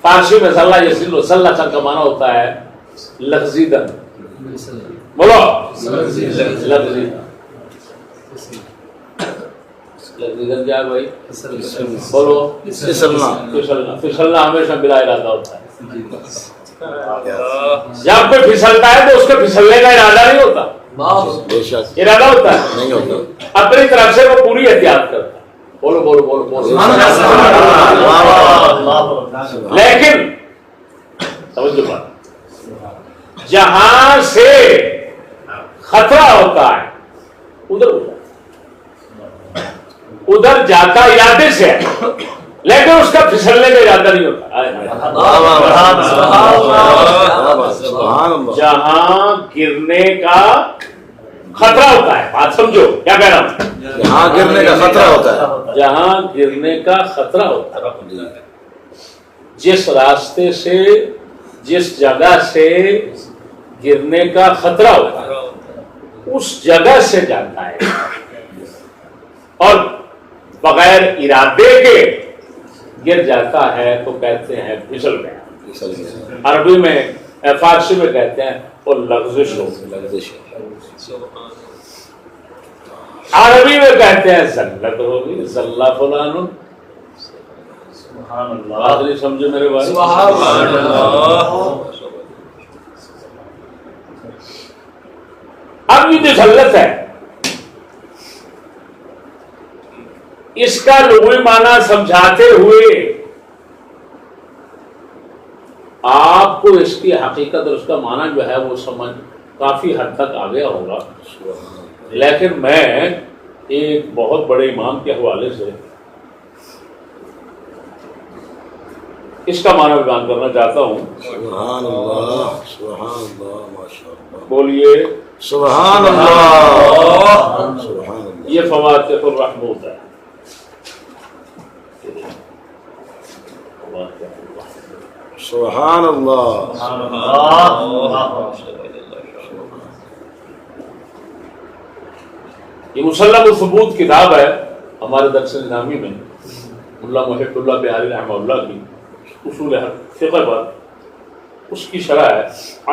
فارسی میں ذلہ یہ ذلو، ذلہ کا معنی ہوتا ہے لغزیدن. بولو لغزیدن. لغزیدن کیا ہے بھائی؟ بولو پھسلنا. پھسلنا. پھسلنا ہمیشہ بلا ارادہ ہوتا ہے. جب کوئی پھسلتا ہے تو اس کے پھسلنے کا ارادہ نہیں ہوتا، بے شک ارادہ ہوتا ہے نہیں ہوتا. اپنی طرف سے وہ پوری احتیاط کرتا ہے. بولو بولو بولو بولو. لیکن توجہ بات، جہاں سے خطرہ ہوتا ہے ادھر جاتا ارادے سے ہے، لیکن اس کا پھسلنے کا ارادہ نہیں ہوتا. جہاں گرنے کا خطرہ ہوتا ہے، بات سمجھو کیا کہہ رہا ہوں. یہاں گرنے کا خطرہ ہوتا ہے. جہاں گرنے کا خطرہ ہوتا ہے، جس راستے سے جس جگہ سے گرنے کا خطرہ ہوتا ہے اس جگہ سے جاتا ہے اور بغیر ارادے کے گر جاتا ہے تو کہتے ہیں پھسل گیا. عربی میں فارسی میں کہتے ہیں وہ لغزش ہو. عربی میں کہتے ہیں ذلت ہوگی، ذلہ فلان. بات نہیں سمجھے میرے بھائی؟ اب یہ جو ذلت ہے اس کا لغوی معنی سمجھاتے ہوئے آپ کو اس کی حقیقت اور اس کا معنی جو ہے وہ سمجھ کافی حد تک آ گیا ہوگا. لیکن میں ایک بہت بڑے امام کے حوالے سے اس کا معنی بیان کرنا چاہتا ہوں. سبحان اللہ سبحان اللہ ماشاءاللہ. بولیے سبحان اللہ سبحان اللہ. یہ فواتح الرحمت ہے. سبحان اللہ. یہ مسلم الثبوت کتاب ہے ہمارے درس نظامی میں ملا محب اللہ بہاری رحمہ اللہ کی اصول فقہ پر. اس کی شرح ہے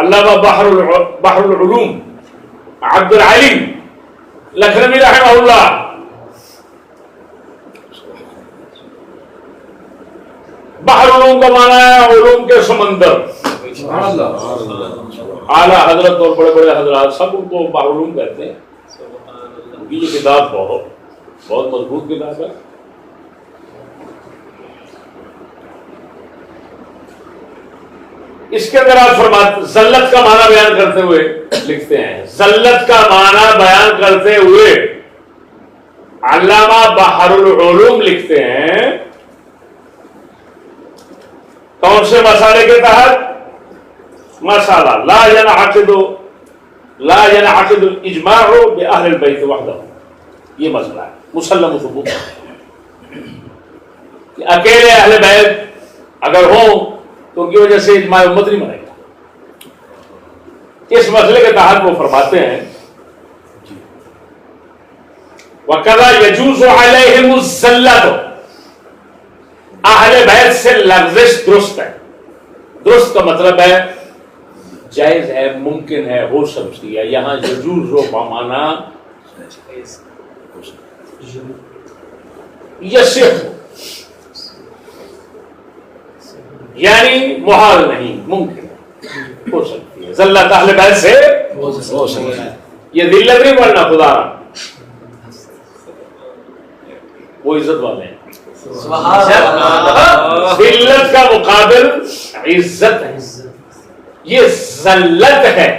علامہ بحر العلوم عبد العلیم لکھنوی رحمہ اللہ. بحر علوم کا معنی ہے علوم کے سمندر. اعلیٰ حضرت اور بڑے بڑے حضرات سب ان کو بحر علوم کہتے ہیں. یہ کتاب بہت مضبوط کتاب ہے. اس کے اندر آپ فرماتے ذلت کا معنی بیان کرتے ہوئے لکھتے ہیں، ذلت کا معنی بیان کرتے ہوئے علامہ بحر العلوم لکھتے ہیں کون سے مسئلے کے تحت؟ مسئلہ لا ينعقد الاجماع باہل البیت وحدہ. یہ مسئلہ ہے مسلم ثبوت کہ اکیلے اہل بیت اگر ہوں تو ان کی وجہ سے اجماع امت نہیں بنے گا. اس مسئلے کے تحت وہ فرماتے ہیں وَكَذَا يَجُوزُ عَلَيْهِمُ الزَّلَّةُ. اہل بیت سے لغزش درست ہے. درست کا مطلب ہے جائز ہے، ممکن ہے، ہو سکتی ہے. یہاں یجوز و بمانا یصح یعنی محال نہیں، ممکن ہو سکتی ہے. ذلت اہل بیت سے ہو سکتا ہے. یہ ذلت نہیں بننا خدا وہ عزت والے ہیں. ذلت کا مقابل عزت ہے. یہ ذلت ہے،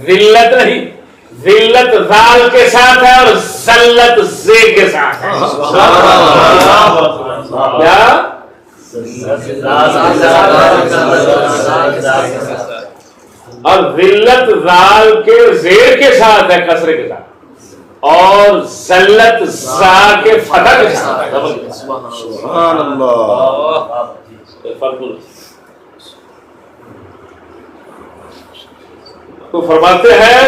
ذلت نہیں، ذلت ذال کے ساتھ ہے اور ذلت زے کے ساتھ ہے. کیا؟ اور ذلت ذال کے زیر کے ساتھ ہے، کسرے کے ساتھ، اور ذلت زا کے فتح کے ساتھ ہے. سبحان اللہ. تو فرماتے ہیں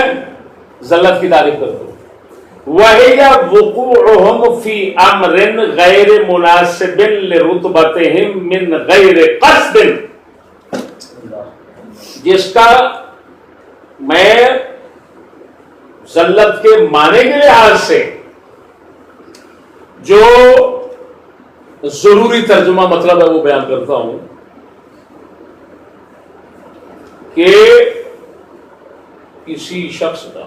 ذلت کی تعریف کرتے ہیں وَهِيَ وُقُوعُهُمْ فِي أَمْرٍ غَيْرِ مُنَاسِبٍ لِرُتْبَتِهِمْ مِنْ غَيْرِ قَصْدٍ، جس کا میں ذلت کے معنی کے لحاظ سے جو ضروری ترجمہ مطلب ہے وہ بیان کرتا ہوں کہ کسی شخص کا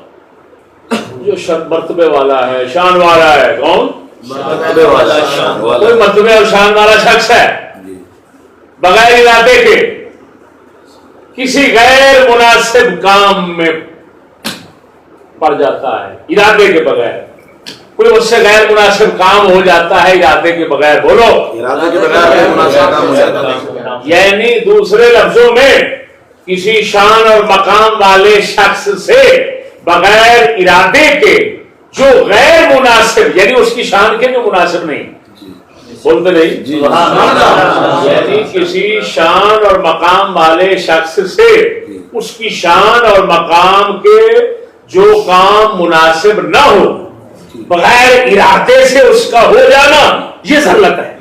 جو مرتبے والا ہے، شان والا ہے، کون؟ مرتبے والا، شان والا، کوئی مرتبے اور شان والا شخص ہے، بغیر ارادے کے کسی غیر مناسب کام میں پڑ جاتا ہے، ارادے کے بغیر کوئی اس سے غیر مناسب کام ہو جاتا ہے ارادے کے بغیر. بولو، ارادے کے بغیر مناسب کام ہو جاتا ہے. یعنی دوسرے لفظوں میں کسی شان اور مقام والے شخص سے بغیر ارادے کے جو غیر مناسب، یعنی اس کی شان کے جو مناسب نہیں، بولتے نہیں، یعنی کسی شان اور مقام والے شخص سے اس کی شان اور مقام کے جو کام مناسب نہ ہو، بغیر ارادے سے اس کا ہو جانا، یہ ذلت ہے.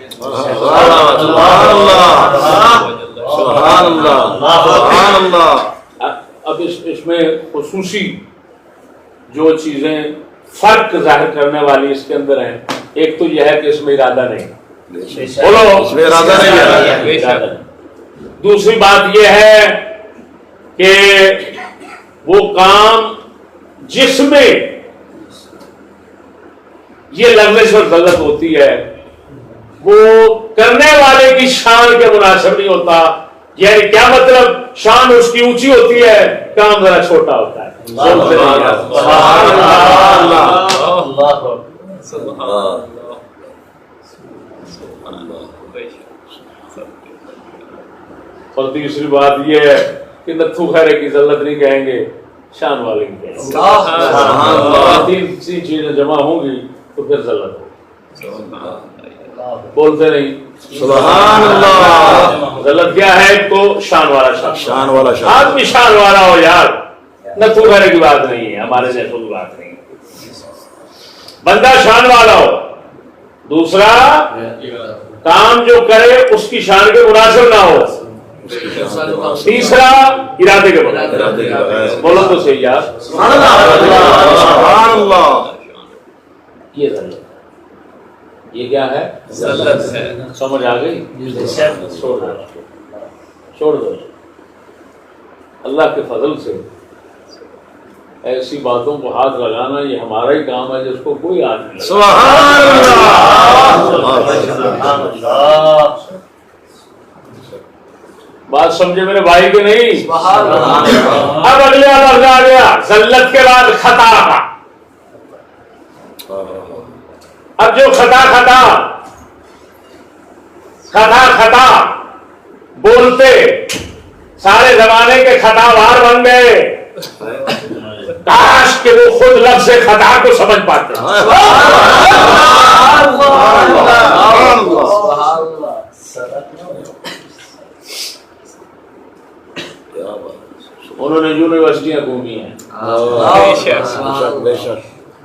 سبحان اللہ. اب اس میں خصوصی جو چیزیں فرق ظاہر کرنے والی اس کے اندر ہیں، ایک تو یہ ہے کہ اس میں ارادہ نہیں، بولو اس میں ارادہ نہیں ہے. دوسری بات یہ ہے کہ وہ کام جس میں یہ لغزش اور ذلت ہوتی ہے وہ کرنے والے کی شان کے مناسب نہیں ہوتا. یعنی کیا مطلب؟ شان اس کی اونچی ہوتی ہے، کام ذرا چھوٹا ہوتا ہے. اور تیسری بات یہ ہے کہ نتھو خیرے کی ذلت نہیں کہیں گے، شان والے کی کہیں گے. تین چیزیں جمع ہوں گی تو پھر ذلت ہوگی. بولتے نہیں سبحان اللہ. ذلت کیا ہے؟ تو شان والا شخص، شان والا شخص، آدمی شان والا ہو یار، نتھو خیرے کی بات نہیں ہے، ہمارے جیسوں کی بات نہیں ہے. بندہ شان والا ہو. دوسرا، کام جو کرے اس کی شان کے مناسب نہ ہو. تیسرا، ارادے کے بغیر. بولو تو صحیح یار. سبحان اللہ. یہ ذلت، یہ کیا ہے؟ ذلت ہے. سمجھ آ گئی؟ چھوڑ دو. اللہ کے فضل سے ایسی باتوں کو ہاتھ لگانا یہ ہمارا ہی کام ہے جس کو کوئی ہاتھ نہیں لگا. سبحان اللہ. بات سمجھے میرے بھائی کے نہیں؟ اب اگلا لفظ آ گیا ذلت کے بعد خطا کا. اب جو خطا بولتے سارے زمانے کے خطا وار بن گئے، کاش کہ وہ خود لفظ خطا کو سمجھ پاتے. انہوں نے یونیورسٹیاں گھومی ہیں،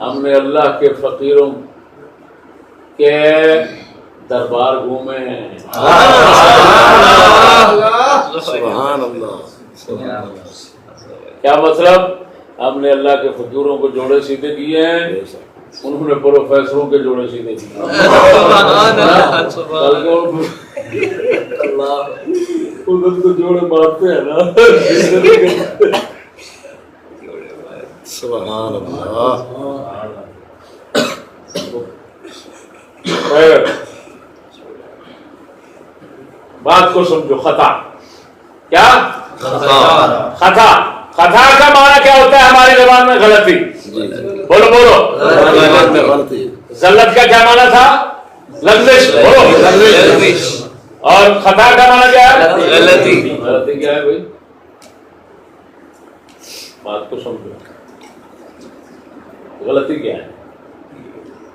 ہم نے اللہ کے فقیروں کے دربار گھومے ہیں. سبحان اللہ. کیا مطلب؟ ہم نے اللہ کے فقیروں کو جوڑے سیدھے کیے ہیں، انہوں نے پروفیسروں کے جوڑے سیدھے کیے. ادھر تو جوڑے مارتے ہیں نا. سبحان اللہ. بات کو سمجھو. خطا کیا؟ خطا. خطا کا معنی کیا ہوتا ہے ہماری زبان میں؟ غلطی. بولو بولو. غلطی. زلت کا کیا معنی تھا؟ لغزش. بولو. اور خطا کا معنی کیا ہے؟ غلطی. غلطی کیا ہے بھائی؟ بات کو سمجھو. غلطی کیا ہے؟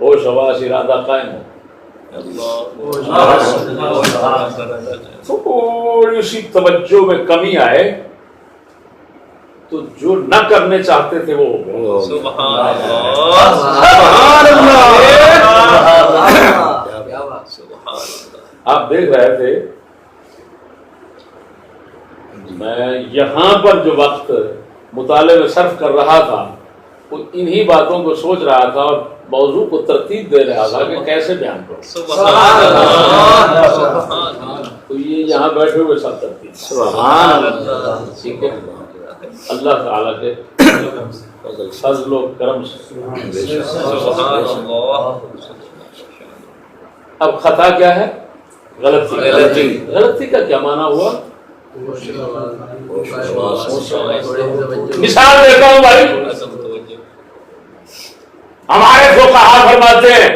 ہوش حواس ارادہ قائم ہے. تھوڑی سی توجہ میں کمی آئے تو جو نہ کرنے چاہتے تھے وہ ہو گئے. سبحان آپ دیکھ رہے تھے میں یہاں پر جو وقت مطالعے میں صرف کر رہا تھا وہ انہی باتوں کو سوچ رہا تھا اور موضوع کو ترتیب دے رہا تھا کہ کیسے بیان کروں. تو یہ یہاں بیٹھے ہوئے سب ترتیب. سبحان اللہ. ٹھیک ہے. اللہ تعالیٰ کے فضل و کرم سے. اب خطا کیا ہے؟ غلطی. غلطی کا کیا معنی ہوا؟ مثال دیتا ہوں بھائی. ہمارے فقہا فرماتے ہیں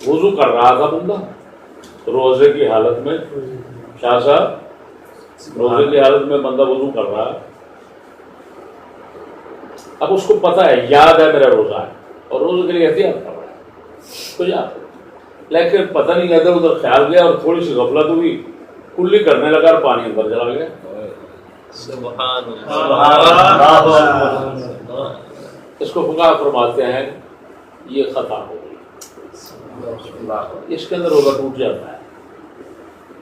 وضو کر رہا تھا بندہ روزے کی حالت میں. شاہ صاحب روزے کی حالت میں بندہ وضو کر رہا ہے. اب اس کو پتا ہے یاد ہے میرا روزہ ہے اور روزے کے لیے احتیاط کر رہا ہے تو یاد ہے. لیکن پتہ نہیں ادھر ادھر خیال گیا اور تھوڑی سی غفلت ہوئی, کلی کرنے لگا اور پانی اندر چلا گیا. اس کو فقہا فرماتے ہیں یہ خطا ہو گئی. اس کے اندر روزہ ٹوٹ جاتا ہے.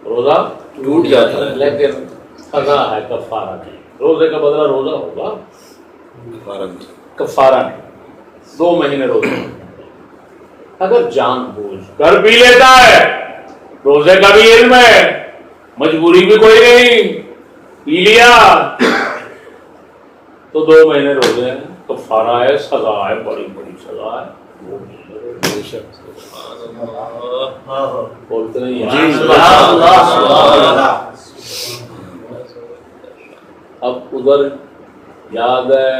روزہ ٹوٹ جاتا ہے لیکن قضا ہے, کفارہ نہیں. روزے کا بدلہ روزہ ہوگا, کفارہ نہیں. 2 مہینے روزہ. اگر جان بوجھ کر پی لیتا ہے, روزے کا بھی علم ہے, مجبوری بھی کوئی نہیں, پی لیا تو 2 مہینے روزے ہیں, کفارہ ہے, سزا ہے, بڑی بڑی سزا ہے. بولتے نہیں اب ادھر یاد ہے,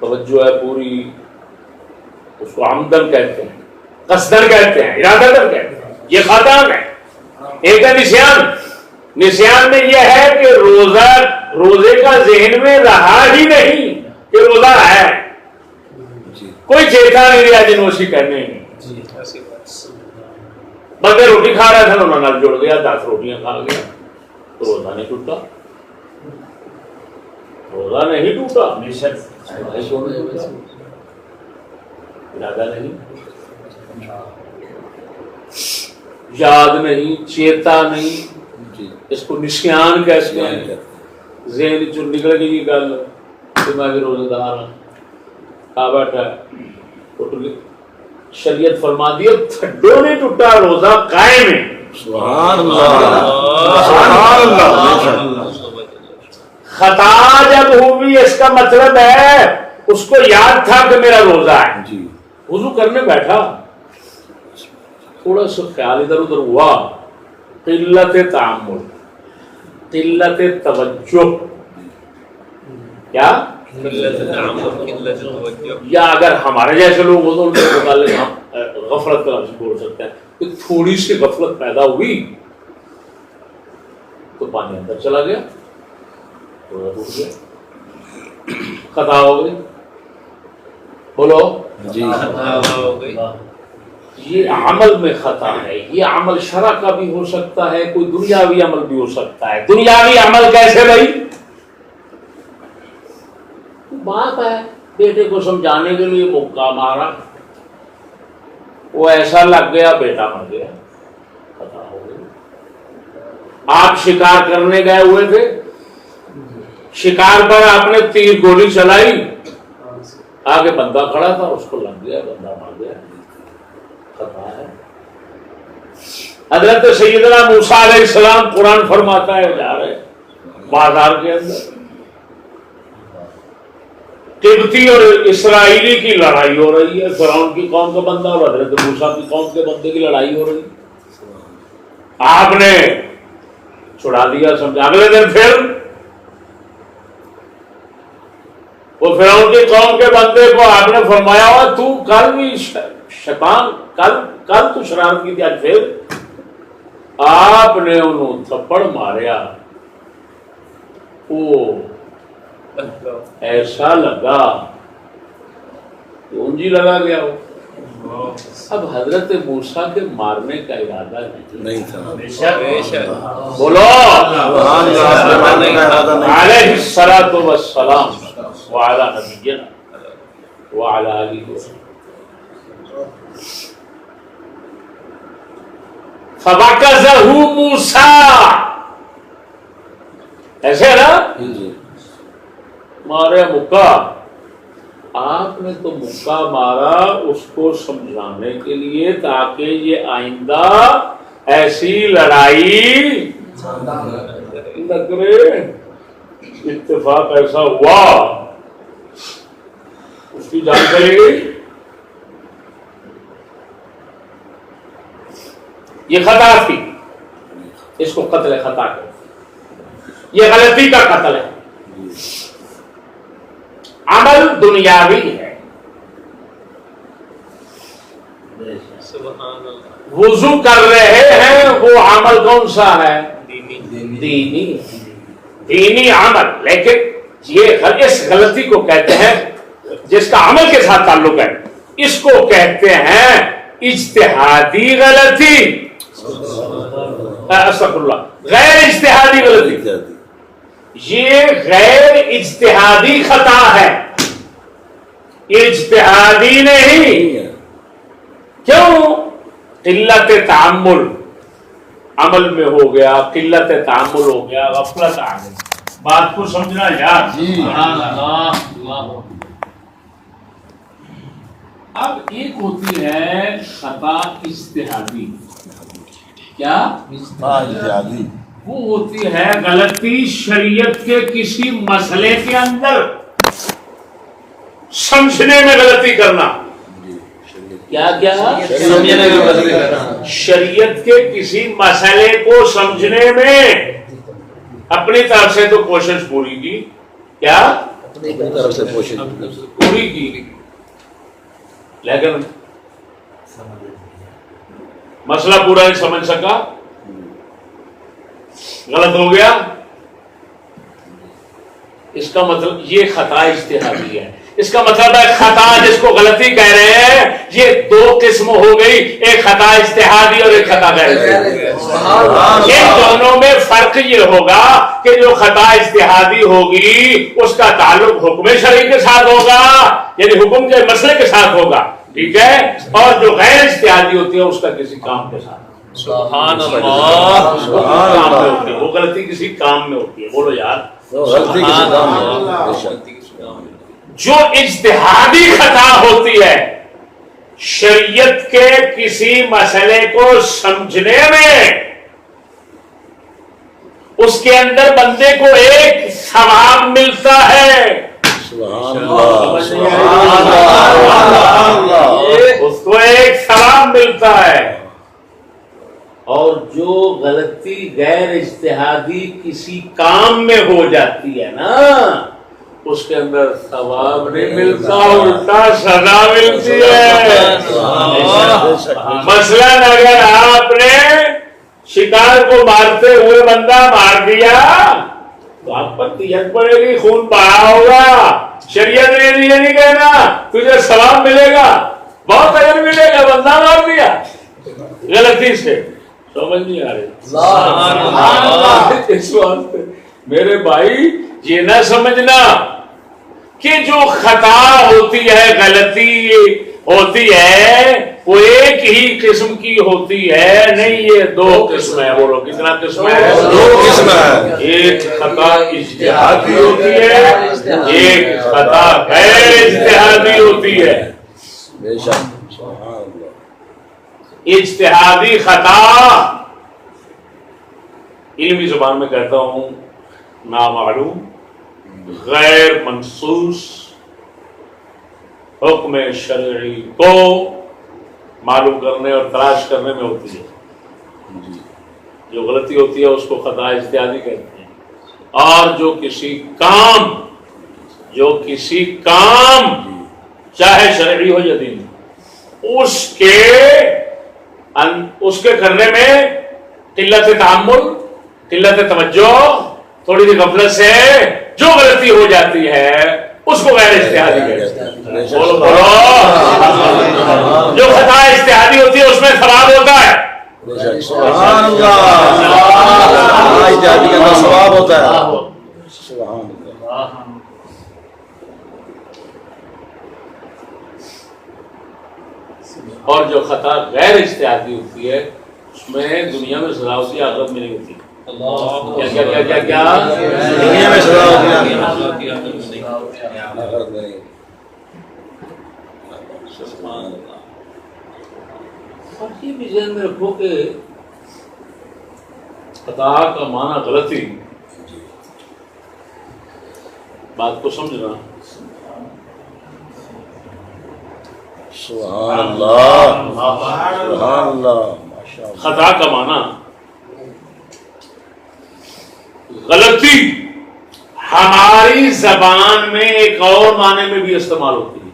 توجہ ہے پوری. اس کو عمدن کہتے ہیں, قصدن کہتے ہیں, ارادتن کہتے ہیں. یہ خطا ہے. ایک ہے نسیان. نسیان میں یہ ہے کہ روزے کا ذہن میں رہا ہی نہیں کہ روزہ ہے, کوئی چیتا نہیں رہا جنوسی کہنے. بندے روٹی کھا رہے تھے, انہوں نے جڑ گیا, 10 روٹیاں کھا گیا تو روزہ نہیں ٹوٹا. روزہ نہیں ٹوٹا, ارادہ نہیں, یاد نہیں, چیتا نہیں. اس کو نسیان کہتے ہیں. ذہن جو نکل گئی گل کہ میں بھی روزے دار ہوں, کھا بیٹھا ہے. شریعت فرما دی تھڈو نہیں ٹوٹا, روزہ قائم ہے. سبحان اللہ. سبحان اللہ. خطا جب ہوئی اس کا مطلب ہے اس کو یاد تھا کہ میرا روزہ ہے. وضو کرنے بیٹھا, تھوڑا سا خیال ادھر ادھر ہوا, قلت تعامل, قلت توجہ. کیا؟ یا اگر ہمارے جیسے لوگ ہو تو ان کے متعلق ہم غفلت کا لفظ بول سکتے ہیں کہ تھوڑی سی غفلت پیدا ہوئی تو پانی اندر چلا گیا, روزہ ٹوٹ گیا, خطا ہو گئی. بولو یہ عمل میں خطا ہے. یہ عمل شرع کا بھی ہو سکتا ہے, کوئی دنیاوی عمل بھی ہو سکتا ہے. دنیاوی عمل کیسے بھائی؟ بات ہے بیٹے کو سمجھانے کے لیے مکہ مارا, وہ ایسا لگ گیا بیٹا مر گیا, خطا ہو گئی. آپ شکار کرنے گئے ہوئے تھے, شکار پر آپ نے تیر گولی چلائی, آگے بندہ کھڑا تھا, اس کو لگ گیا, بندہ مر گیا, خطا ہے. حضرت سیدنا موسیٰ علیہ السلام قرآن فرماتا ہے جا رہے بازار کے اندر, قبطی اور اسرائیلی کی لڑائی ہو رہی ہے، فرعون کی قوم کا بندہ اور حضرت موسیٰ کی قوم کے بندے کی لڑائی ہو رہی ہے، آپ نے چھڑا دیا سمجھا۔ اگلے دن پھر وہ فرعون کی قوم کے بندے کو آپ نے فرمایا ہوا تو کل بھی شیطان کل تو شرارت کی تھی، آج پھر آپ نے انہوں تھپڑ ماریا، وہ ایسا لگا اونجی لگا گیا ہو۔ اب حضرت موسیٰ کے مارنے کا ارادہ نہیں تھا، بولو علیہ الصلوۃ والسلام وعلی نبینا وعلی آلہ وسلم۔ فَوَكَزَهُ مُوسَىٰ، ایسے ہے نا، مارے مکہ، آپ نے تو مکہ مارا اس کو سمجھانے کے لیے تاکہ یہ آئندہ ایسی لڑائی نہ کرے۔ اتفاق ایسا ہوا اس کی جان چلی گئی۔ یہ خطا تھی، اس کو قتل خطا کرو، یہ غلطی کا قتل ہے۔ عمل دنیاوی ہے، وضو کر رہے ہیں، وہ عمل کون سا ہے؟ دینی عمل، لیکن یہ اس غلطی کو کہتے ہیں جس کا عمل کے ساتھ تعلق ہے، اس کو کہتے ہیں اجتہادی غلطی، استغفر اللہ، غیر اجتہادی غلطی۔ یہ غیر اجتہادی خطا ہے، اجتہادی نہیں۔ کیوں؟ قلت تعمل عمل میں ہو گیا، قلت تعمل ہو گیا، غفلت آ گئی۔ بات کو سمجھنا یار۔ اب ایک ہوتی ہے خطا اجتہادی، کیا؟ وہ ہوتی ہے غلطی شریعت کے کسی مسئلے کے اندر سمجھنے میں غلطی کرنا۔ کیا شریعت کے کسی مسئلے کو سمجھنے میں اپنی طرف سے تو کوشش پوری کی، کیا اپنی طرف سے کوشش پوری کی، لیکن مسئلہ پورا نہیں سمجھ سکا، غلط ہو گیا۔ اس کا مطلب یہ خطا اجتہادی ہے۔ اس کا مطلب ہے خطا جس کو غلطی کہہ رہے ہیں یہ دو قسم ہو گئی، ایک خطا اجتہادی اور ایک خطا غیر اجتہادی۔ ان دونوں میں فرق یہ ہوگا کہ جو خطا اجتہادی ہوگی اس کا تعلق حکم شرعی کے ساتھ ہوگا، یعنی حکم کے مسئلے کے ساتھ ہوگا، ٹھیک ہے، اور جو غیر اجتہادی ہوتی ہے اس کا کسی کام کے ساتھ۔ سبحان اللہ، وہ غلطی کسی کام میں ہوتی ہے۔ بولو یار، جو اجتہادی خطا ہوتی ہے شریعت کے کسی مسئلے کو سمجھنے میں، اس کے اندر بندے کو ایک ثواب ملتا ہے، اس کو ایک ثواب ملتا ہے، اور جو غلطی غیر اجتہادی کسی کام میں ہو جاتی ہے نا اس کے اندر ثواب نہیں ملتا، الٹا سزا ملتی ہے۔ مثلاً اگر آپ نے شکار کو مارتے ہوئے بندہ مار دیا تو آپ پر دیت پڑے گی، خون بہا ہوگا، شریعت نے یہ نہیں کہنا تجھے ثواب ملے گا، بہت اجر ملے گا، بندہ مار دیا غلطی سے، سمجھ نہیں آ رہی۔ اس واسطے میرے بھائی یہ نہ سمجھنا کہ جو خطا ہوتی ہے، غلطی ہوتی ہے، وہ ایک ہی قسم کی ہوتی ہے، نہیں، یہ دو قسم ہے۔ بولو کتنا قسم ہے؟ دو قسم ہے۔ ایک خطا اجتہادی ہوتی ہے، ایک خطا غیر اجتہادی ہوتی ہے۔ بے شک اجتہادی خطا علمی زبان میں کہتا ہوں نامعلوم، غیر منصوص، حکم شرعی کو معلوم کرنے اور تلاش کرنے میں ہوتی ہے. جو غلطی ہوتی ہے اس کو خطا اجتہادی کہتے ہیں. اور جو کسی کام چاہے شرعی ہو یا دینی اس کے کرنے میں قلت تعامل، قلت توجہ، تھوڑی سی غفلت سے جو غلطی ہو جاتی ہے اس کو غیر اجتہادی کہتے ہیں. بولو جو خطا اجتہادی ہوتی ہے اس میں ثواب ہوتا ہے. سبحان اللہ، اجتہادی کا ثواب ہوتا ہے. سبحان اللہ. اور جو خطا غیر اجتہادی ہوتی ہے اس میں دنیا میں سزا ہوتی ہے، آخرت میں نہیں ہوتی. کیا دنیا میں سزا ہوتی ہے، آخرت میں نہیں. سبحان اللہ. اور یہ بھی ذہن میں رکھو کہ خطا کا معنی غلطی، بات کو سمجھنا. سبحان اللہ، سبحان اللہ. خطا کا معنی غلطی ہماری زبان میں ایک اور معنی میں بھی استعمال ہوتی ہے.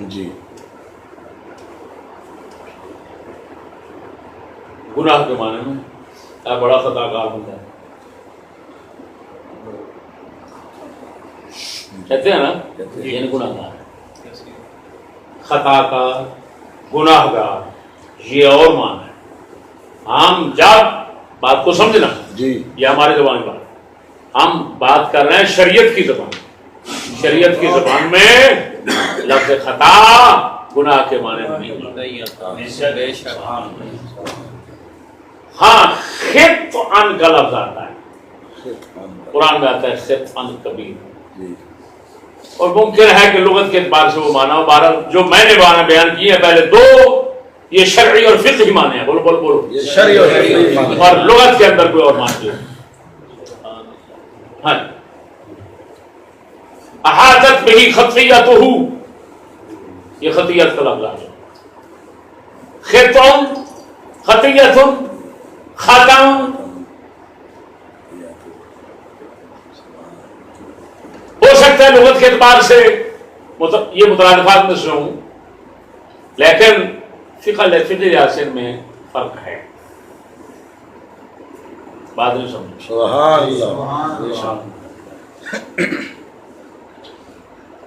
جی. گناہ کے معنی میں آپ بڑا خطا کار بن جائے کہتے ہیں نا، یعنی گناہ گار، خطا کار، گناہ گار، یہ اور معنی ہے. ہم جب بات کو سمجھنا، جی یہ ہماری زبان کی بات، ہم بات کر رہے ہیں شریعت کی زبان. شریعت کی زبان میں لفظ خطا گناہ کے معنی میں نہیں. ہاں خطأن کا لفظ آتا ہے، قرآن میں آتا ہے خطأن کبیر. اور ممکن ہے کہ لغت کے اعتبار سے وہ مانا ہو. بہرحال جو میں نے معنی بیان کیے ہیں پہلے دو، یہ شرعی اور فقہی معنی ہیں. بولو بولو بولو. یہ شرعی اور فقہی معنی. اور لغت کے اندر کوئی اور معنی نہیں. ہاں، احاطت بہ خطیتہ، یہ خطیت کا لفظ ہے. خطن، خطیت، خطن. ہو سکتا ہے لغت کے اعتبار سے یہ مترادفات میں سے ہوں، لیکن فقہ یاسین میں فرق ہے. بات نہیں سمجھ. سبحان اللہ.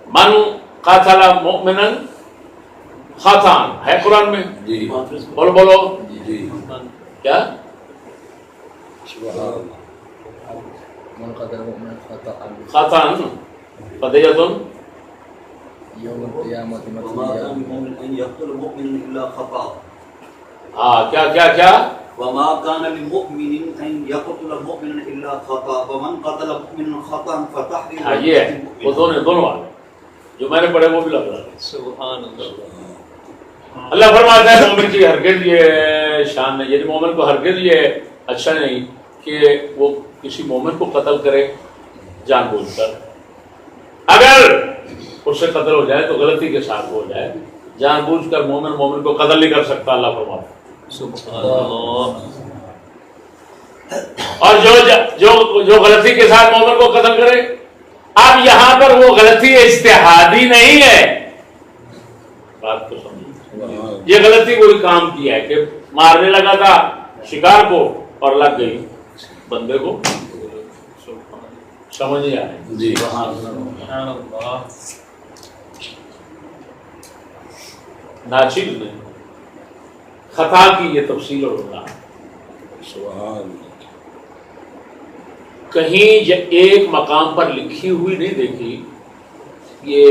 من قاتل مؤمنا خطأ ہے قرآن میں. جی بولو بولو. جی. کیا؟ سبحان اللہ. من قتل مؤمنا خطأ خطأ قضیۃ یوم القیامۃ وما كان لمؤمن ان يقتل مؤمنا الا خطأ. ہاں کیا کیا کیا؟ وما كان لمؤمن ان يقتل مؤمنا الا خطأ ومن قتل مؤمنا خطأ فتحرير. ہاں یہ ہے وہ دونوں والے جو میں نے پڑھے وہ بھی لگ رہا ہے. سبحان اللہ. اللہ فرماتا ہے مومن کی ہرگز یہ شان نہیں، یعنی مومن کو ہرگز یہ اچھا نہیں کہ وہ کسی مومن کو قتل کرے جان بوجھ کر. اگر اس سے قتل ہو جائے تو غلطی کے ساتھ ہو جائے، جان بوجھ کر مومن کو قتل نہیں کر سکتا. اللہ فرماتا ہے سبحان اللہ. اور جو غلطی کے ساتھ مومن کو قتل کرے. اب یہاں پر وہ غلطی اجتہادی نہیں ہے، بات کو سمجھو. یہ غلطی کوئی کام کیا ہے کہ مارنے لگا تھا شکار کو اور لگ گئی بندے کو، سمجھ نہیں آئے. جی ناچیز نے خطا کی یہ تفصیل اور بتا. سبحان اللہ. کہیں ایک مقام پر لکھی ہوئی نہیں دیکھی. یہ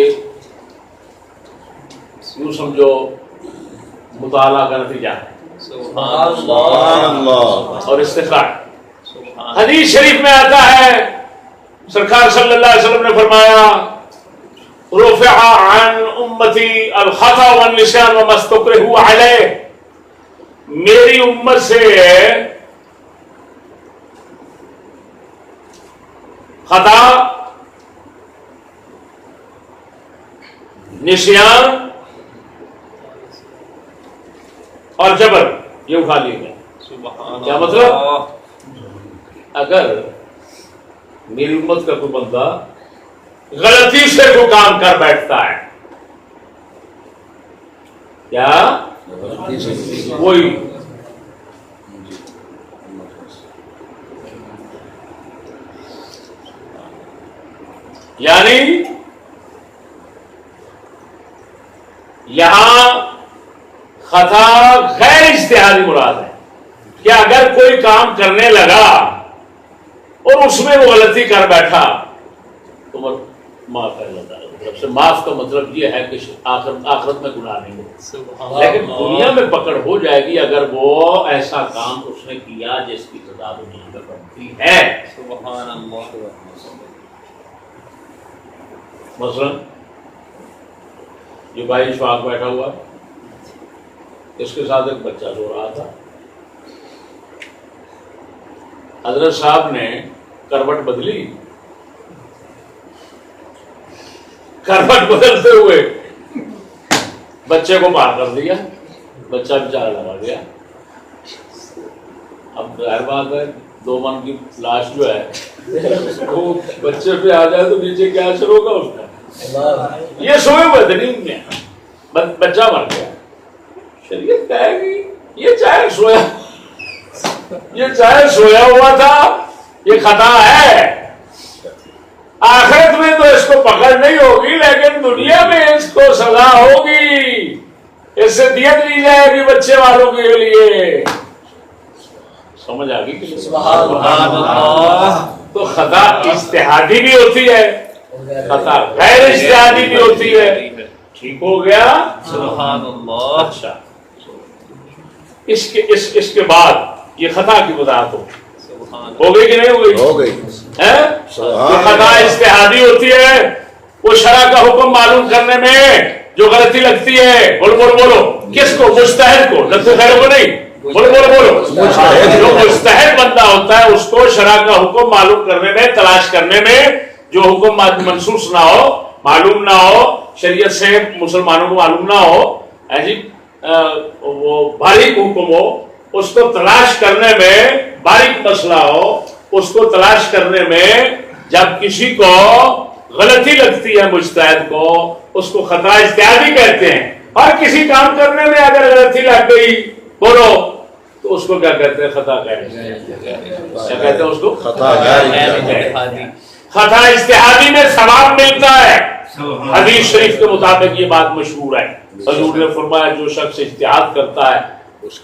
یوں سمجھو مطالعہ کا نتیجہ ہے سبحان اللہ. اور استقراء. حدیث شریف میں آتا ہے سرکار صلی اللہ علیہ وسلم نے فرمایا رفع عن امتی الخطا والنسیان وما استکرہوا علیہ. میری امت سے خطا نسیان اور جبر یہ اٹھا لیے گئے. کیا مطلب؟ اگر میری امت کا کوئی بندہ غلطی سے کوئی کام کر بیٹھتا ہے، کیا وہی یعنی یہاں خطا غیر اجتہادی مراد ہے کہ اگر کوئی کام کرنے لگا اور اس میں وہ غلطی کر بیٹھا تو معاف کر جاتا ہے. طرف سے معاف کا مطلب یہ ہے کہ آخرت میں گناہ نہیں ہوگا، لیکن دنیا میں پکڑ ہو جائے گی اگر وہ ایسا کام اس نے کیا جس کی سزا دنیا میں بنتی ہے. سبحان اللہ. مثلا یہ بھائی اشفاق بیٹھا ہوا، اس کے ساتھ ایک بچہ سو رہا تھا. حضرت صاحب نے کروٹ بدلی، کروٹ بدلتے ہوئے بچے کو پار کر دیا، بچہ بیچارہ لگا گیا. اب ظاہر بات ہے 2 من کی لاش جو ہے وہ بچے پہ آ جائے تو نیچے کیا اثر ہوگا اس کا. یہ سوئے ہوئے تھے نیند میں، بچہ مر گیا. شریعت کہے گی یہ چاہے سویا ہوا تھا، یہ خطا ہے. آخرت میں تو اس کو پکڑ نہیں ہوگی، لیکن دنیا میں اس کو سزا ہوگی، اس سے دیت لی جائے گی بچے والوں کے لیے. سمجھ آ گئی؟ سبحان اللہ. تو خطا اجتہادی بھی ہوتی ہے، خطا غیر اجتہادی بھی ہوتی ہے. ٹھیک ہو گیا؟ سبحان اللہ. اچھا، اس کے بعد یہ خطا کی وضاحت ہو گئی کہ نہیں ہو گئی؟ ہو گئی. خطا اجتہادی ہوتی ہے، وہ شرع کا حکم معلوم کرنے میں جو غلطی لگتی ہے. بولو کس کو؟ مجتہد کو، لطف خیر کو نہیں. بولو جو مجتہد بندہ ہوتا ہے اس کو شرع کا حکم معلوم کرنے میں، تلاش کرنے میں، جو حکم منسوخ نہ ہو، معلوم نہ ہو، شریعت سے مسلمانوں کو معلوم نہ ہو، وہ باریک حکم ہو، اس کو تلاش کرنے میں، باریک مسئلہ ہو، اس کو تلاش کرنے میں جب کسی کو غلطی لگتی ہے مجتہد کو، اس کو خطا اجتہادی کہتے ہیں. اور کسی کام کرنے میں اگر غلطی لگ گئی بولو تو اس کو کیا کہتے ہیں؟ خطا غیر اجتہادی. کیا کہتے ہیں اس کو؟ خطا غیر اجتہادی. خطا اجتہادی میں ثواب ملتا ہے. حدیث شریف کے مطابق یہ بات مشہور ہے. حضور نے فرمایا جو شخص اجتہاد کرتا ہے،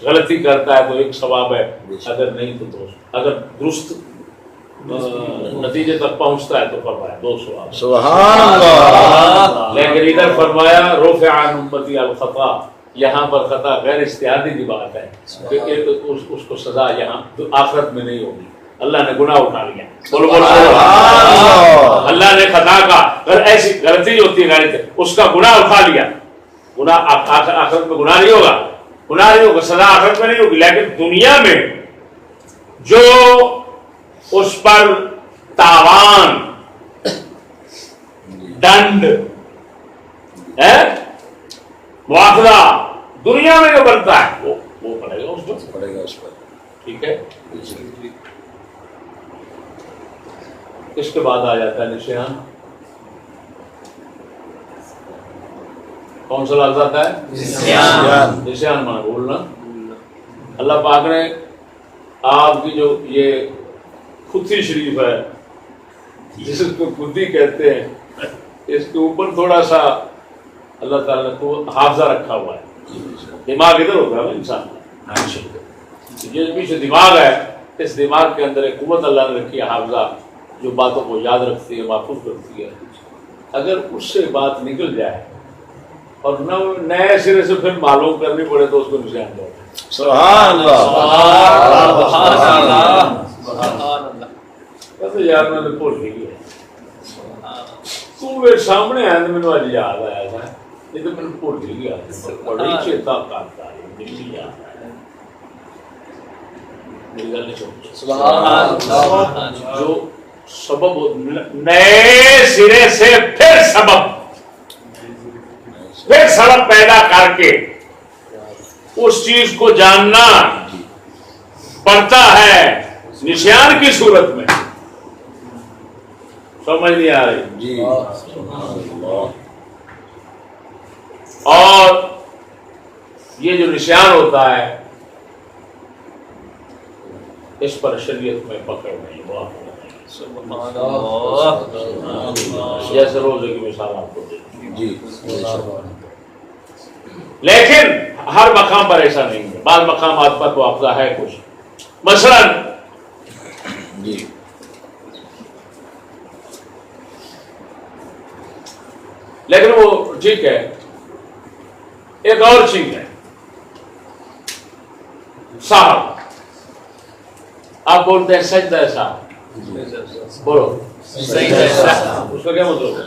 غلطی کرتا ہے تو 1 ثواب ہے، اگر نہیں تو 2، اگر درست نتیجے تک پہنچتا ہے تو فرمایا 2 ثواب. سبحان اللہ. لیکن ادھر فرمایا رفع عن امتی الخطا، یہاں پر خطا غیر اجتہادی کی بات ہے کہ اس کو سزا یہاں تو آخرت میں نہیں ہوگی. اللہ نے گناہ اٹھا لیا. بولو اللہ نے خطا کا، اگر ایسی غلطی ہوتی ہے اس کا گناہ اٹھا لیا. گناہ آخرت میں گناہ نہیں ہوگا، سزا آخرت میں نہیں ہوگی. لیکن دنیا میں جو اس پر تاوان، دنڈ، مواخذہ دنیا میں جو بنتا ہے وہ پڑے گا اس پر. ٹھیک ہے. اس کے بعد آ جاتا ہے نشان. کون سا لفظ آتا ہے؟ نشان مانا بولنا. اللہ پاک نے آپ کی جو یہ خودی شریف ہے جس کو خودی کہتے ہیں، اس کے اوپر تھوڑا سا اللہ تعالیٰ نے کو حافظہ رکھا ہوا ہے. دماغ ادھر ہوتا ہے انسان کا، یہ پیچھے دماغ ہے، اس دماغ کے اندر ایک قوت اللہ نے رکھی ہے حافظہ، جو باتوں کو یاد رکھتی ہے، محفوظ کرتی ہے. اگر اس سے بات نکل جائے اور نئے سرے سے پھر معلوم کرنی پڑے تو اس کو نشان دو. سبحان کہتے یار میں نے بھول گئی ہے، تو میرے سامنے آیا تو مجھے آج یاد آیا تھا، نہیں تو میں نے بھول گیا. بڑی چیتا کرتا ہے، دلی یاد ہے. میری گل نہیں سمجھ. جو سبب نئے سرے سے پھر سبب پھر سبب پیدا کر کے اس چیز کو جاننا پڑتا ہے نشان کی صورت میں. سمجھ نہیں آ رہی جی. اور یہ جو نشان ہوتا ہے اس پر شریعت میں پکڑ نہیں ہوا. سبحان اللہ. جیسے روزے کی مثال آپ کو دی. جی. لیکن ہر مقام پر ایسا نہیں ہے. بعض مقامات پر تو افزا ہے کچھ. مثلا جی. لیکن وہ ٹھیک ہے. ایک اور چیز ہے صاحب. آپ بولتے ہیں سجدہ صاحب. بولو سجدہ صاحب. اس کا کیا مطلب ہے؟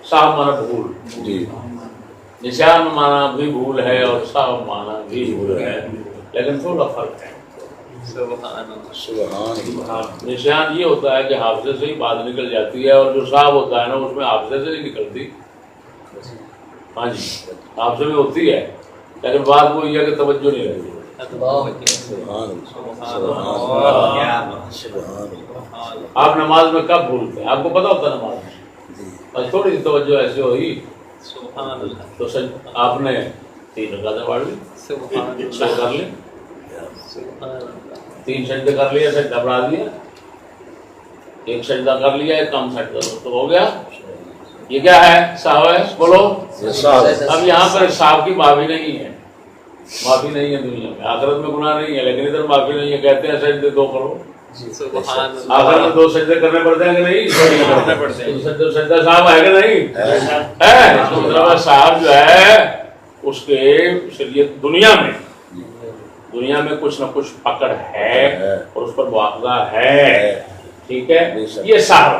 صاحب مانا بھول. جی. نشان مانا بھی بھول ہے اور صاحب مانا بھی بھول ہے، لیکن تھوڑا فرق ہے. سبحان اللہ. سبحان اللہ. نشان یہ ہوتا ہے کہ حافظے سے ہی بات نکل جاتی ہے، اور جو صاحب ہوتا ہے نا اس میں حافظے سے نہیں نکلتی. ہاں جی، حافظے میں ہوتی ہے لیکن بات وہ یہ ہے کہ توجہ نہیں رہتی. سبحان آپ نماز میں کب بھولتے ہیں؟ آپ کو پتا ہوتا ہے نماز میں بس تھوڑی سی توجہ ایسی ہوئی سبحان اللہ. تو آپ نے 3 رکعتیں پڑھ لی، سبحان اللہ. سجدہ کر لی، سبحان اللہ. 3 سجدے کر لیا، سجدہ بڑھا دیا، 1 سجدہ کر لیا، 1 کم سجدہ تو ہو گیا. یہ کیا ہے؟ صاحب ہے. بولو. اب یہاں پر صاحب کی معافی نہیں ہے. معافی نہیں ہے دنیا میں. آخرت میں گناہ نہیں ہے لیکن ادھر معافی نہیں ہے. کہتے ہیں سجدے 2 کرو. سبحان اللہ. آخر میں 2 سجدے کرنے پڑتے ہیں کہ نہیں؟ کرنے پڑتے ہیں. سجدہ صاحب ہے کہ نہیں ہے؟ اس کا مطلب ہے صاحب جو ہے اس کے شریعت دنیا میں کچھ نہ کچھ پکڑ ہے اور اس پر مواخذہ ہے. ٹھیک ہے. یہ صاحب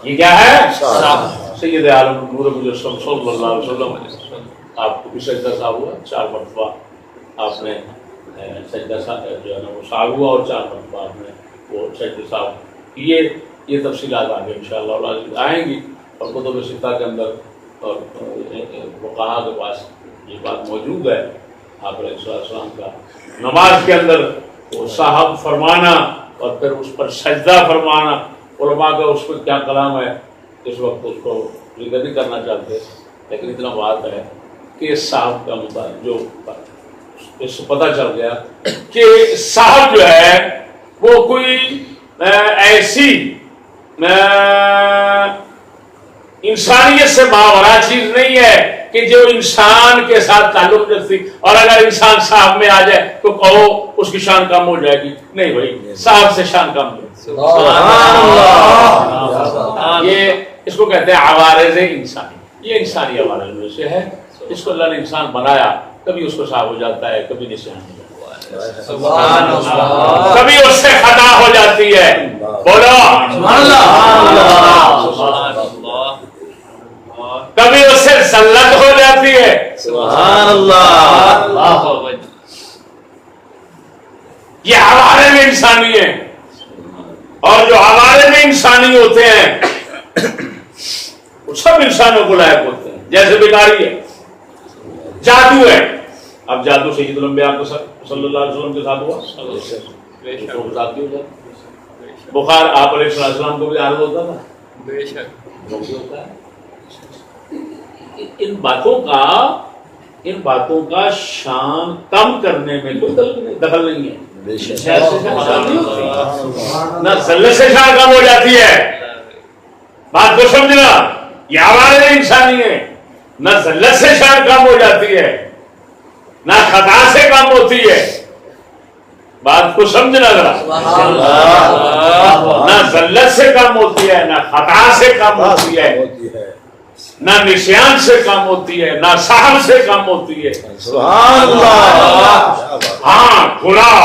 یہ کیا ہے؟ صاحب. سید عالم نور مجسم صلی اللہ علیہ وسلم آپ کو بھی سجدہ صاحب ہوا 4 مرتبہ. آپ نے سجدہ صاحب جو ہے نا وہ صاحب ہوا اور 4 مرتبہ آپ نے وہ سجدہ صاحب. یہ تفصیلات آگے انشاءاللہ آئیں گی اور کتب ستہ کے اندر اور فقہا کے پاس یہ بات موجود ہے. آپ علیہ السلام کا نماز کے اندر وہ صاحب فرمانا اور پھر اس پر سجدہ فرمانا. علماء کا اس پر کیا کلام ہے اس وقت اس کو ذکر نہیں کرنا چاہتے، لیکن اتنا بات ہے کہ صاحب کا مطابق جو اس سے پتہ چل گیا کہ صاحب جو ہے وہ کوئی ایسی انسانیت سے ماورا چیز نہیں ہے کہ جو انسان کے ساتھ تعلق رکھتی، اور اگر انسان صاحب میں آ جائے تو کہو اس کی شان کم ہو جائے گی. نہیں بھائی، صاحب سے شان کم ہے. یہ اس کو کہتے ہیں عوارض انسانی. یہ انسانی عوارض میں سے ہے. اس کو اللہ نے انسان بنایا، کبھی اس کو صاحب ہو جاتا ہے، کبھی نشان ہو جاتا ہے، سبحان اللہ. کبھی اس سے خطا ہو جاتی ہے. بولو سبحان اللہ. سبحان اللہ. کبھی اس سے ذلت ہو جاتی ہے. سبحان اللہ. یہ ہمارے میں انسانی ہے، اور جو ہمارے میں انسانی ہوتے ہیں وہ سب انسانوں کو لائق ہوتے ہیں. جیسے بیکاری ہے، جادو ہے. اب جادو سید الانبیاء صلی اللہ علیہ وسلم کے ساتھ ہوا، دوسروں کے ساتھ بھی ہوتا. بخار آپ علیہ السلام کو بھی عارض ہوتا تھا، بے شک ہوتا ہے. ان باتوں کا شان کم کرنے میں کوئی دخل نہیں ہے. نہ ذلت سے شان کم ہو جاتی ہے. بات کو سمجھنا، یہ ہمارے انسانی ہے. نہ ذلت سے شان کم ہو جاتی ہے، نہ خطا سے کم ہوتی ہے. بات کو سمجھنا ذرا. نہ ذلت سے کم ہوتی ہے، نہ خطا سے کم ہوتی ہے، نہ نشان سے کم ہوتی ہے، نہ صاحب سے کم ہوتی ہے. سبحان اللہ. ہاں، گناہ،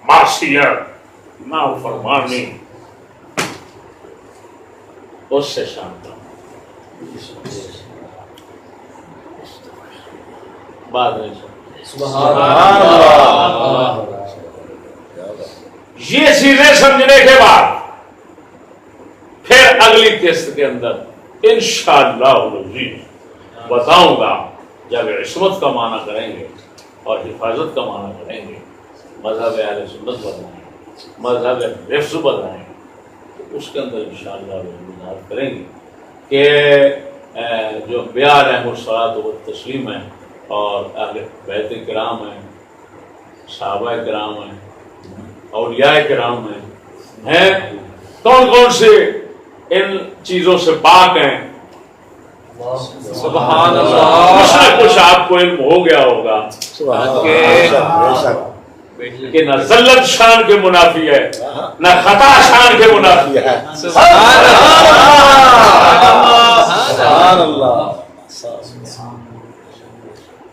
معصیت، نافرمانی اس سے شان کم. بات نہیں سبحان اللہ. یہ چیزیں سمجھنے کے بعد پھر اگلی قسط کے اندر انشاءاللہ العزیز بتاؤں گا. جب عصمت کا معنی کریں گے اور حفاظت کا معنی کریں گے، مذہب اہل سنت بتائیں، مذہب حفظ بتائیں، تو اس کے اندر انشاءاللہ وضاحت کریں گے کہ جو انبیاء علیہم الصلاۃ والتسلیم ہیں اور اہل بیت کرام ہیں، صحابہ کرام ہیں، اولیاء کرام ہیں کون کون سے ان چیزوں سے پاک ہیں. سبحان اللہ. کچھ نہ کچھ آپ کو علم ہو گیا ہوگا بے شک. کہ نہ ذلت شان کے منافی ہے، نہ خطا شان کے منافی ہے. سبحان سبحان اللہ.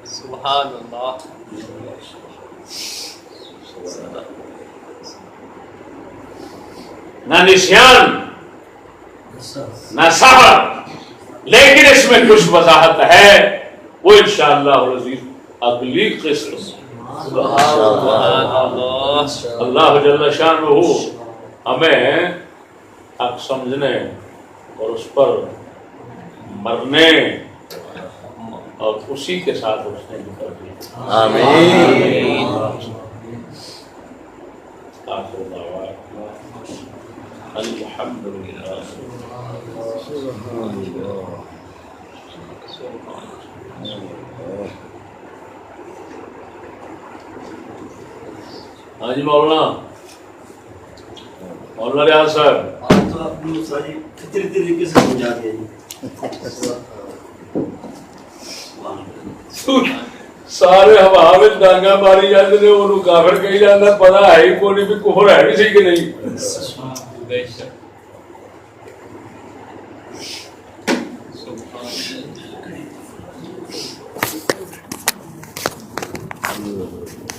سبحان اللہ. نہ نسیان نہ سہر، لیکن اس میں کچھ وضاحت ہے، وہ انشاءاللہ العزیز اگلی قسط. سبحان اللہ. اللہ جل شانہ ہمیں حق سمجھنے اور اس پر مرنے اور اسی کے ساتھ اٹھنے کی توفیق. آمین. آخر دعوانا الحمدللہ. ہاں جی مولانا ریاض صاحب، آپ تو اپنی ساری فطری طریقے سے سمجھا دیا جی. سارے ہوا میں ڈانگا ماری جاتے نے، انہوں کافر کہی جاتا، پتا ہے ہی کوئی بھی کفر ہے بھی سی کہ نہیں. بے شک. سبحان اللہ.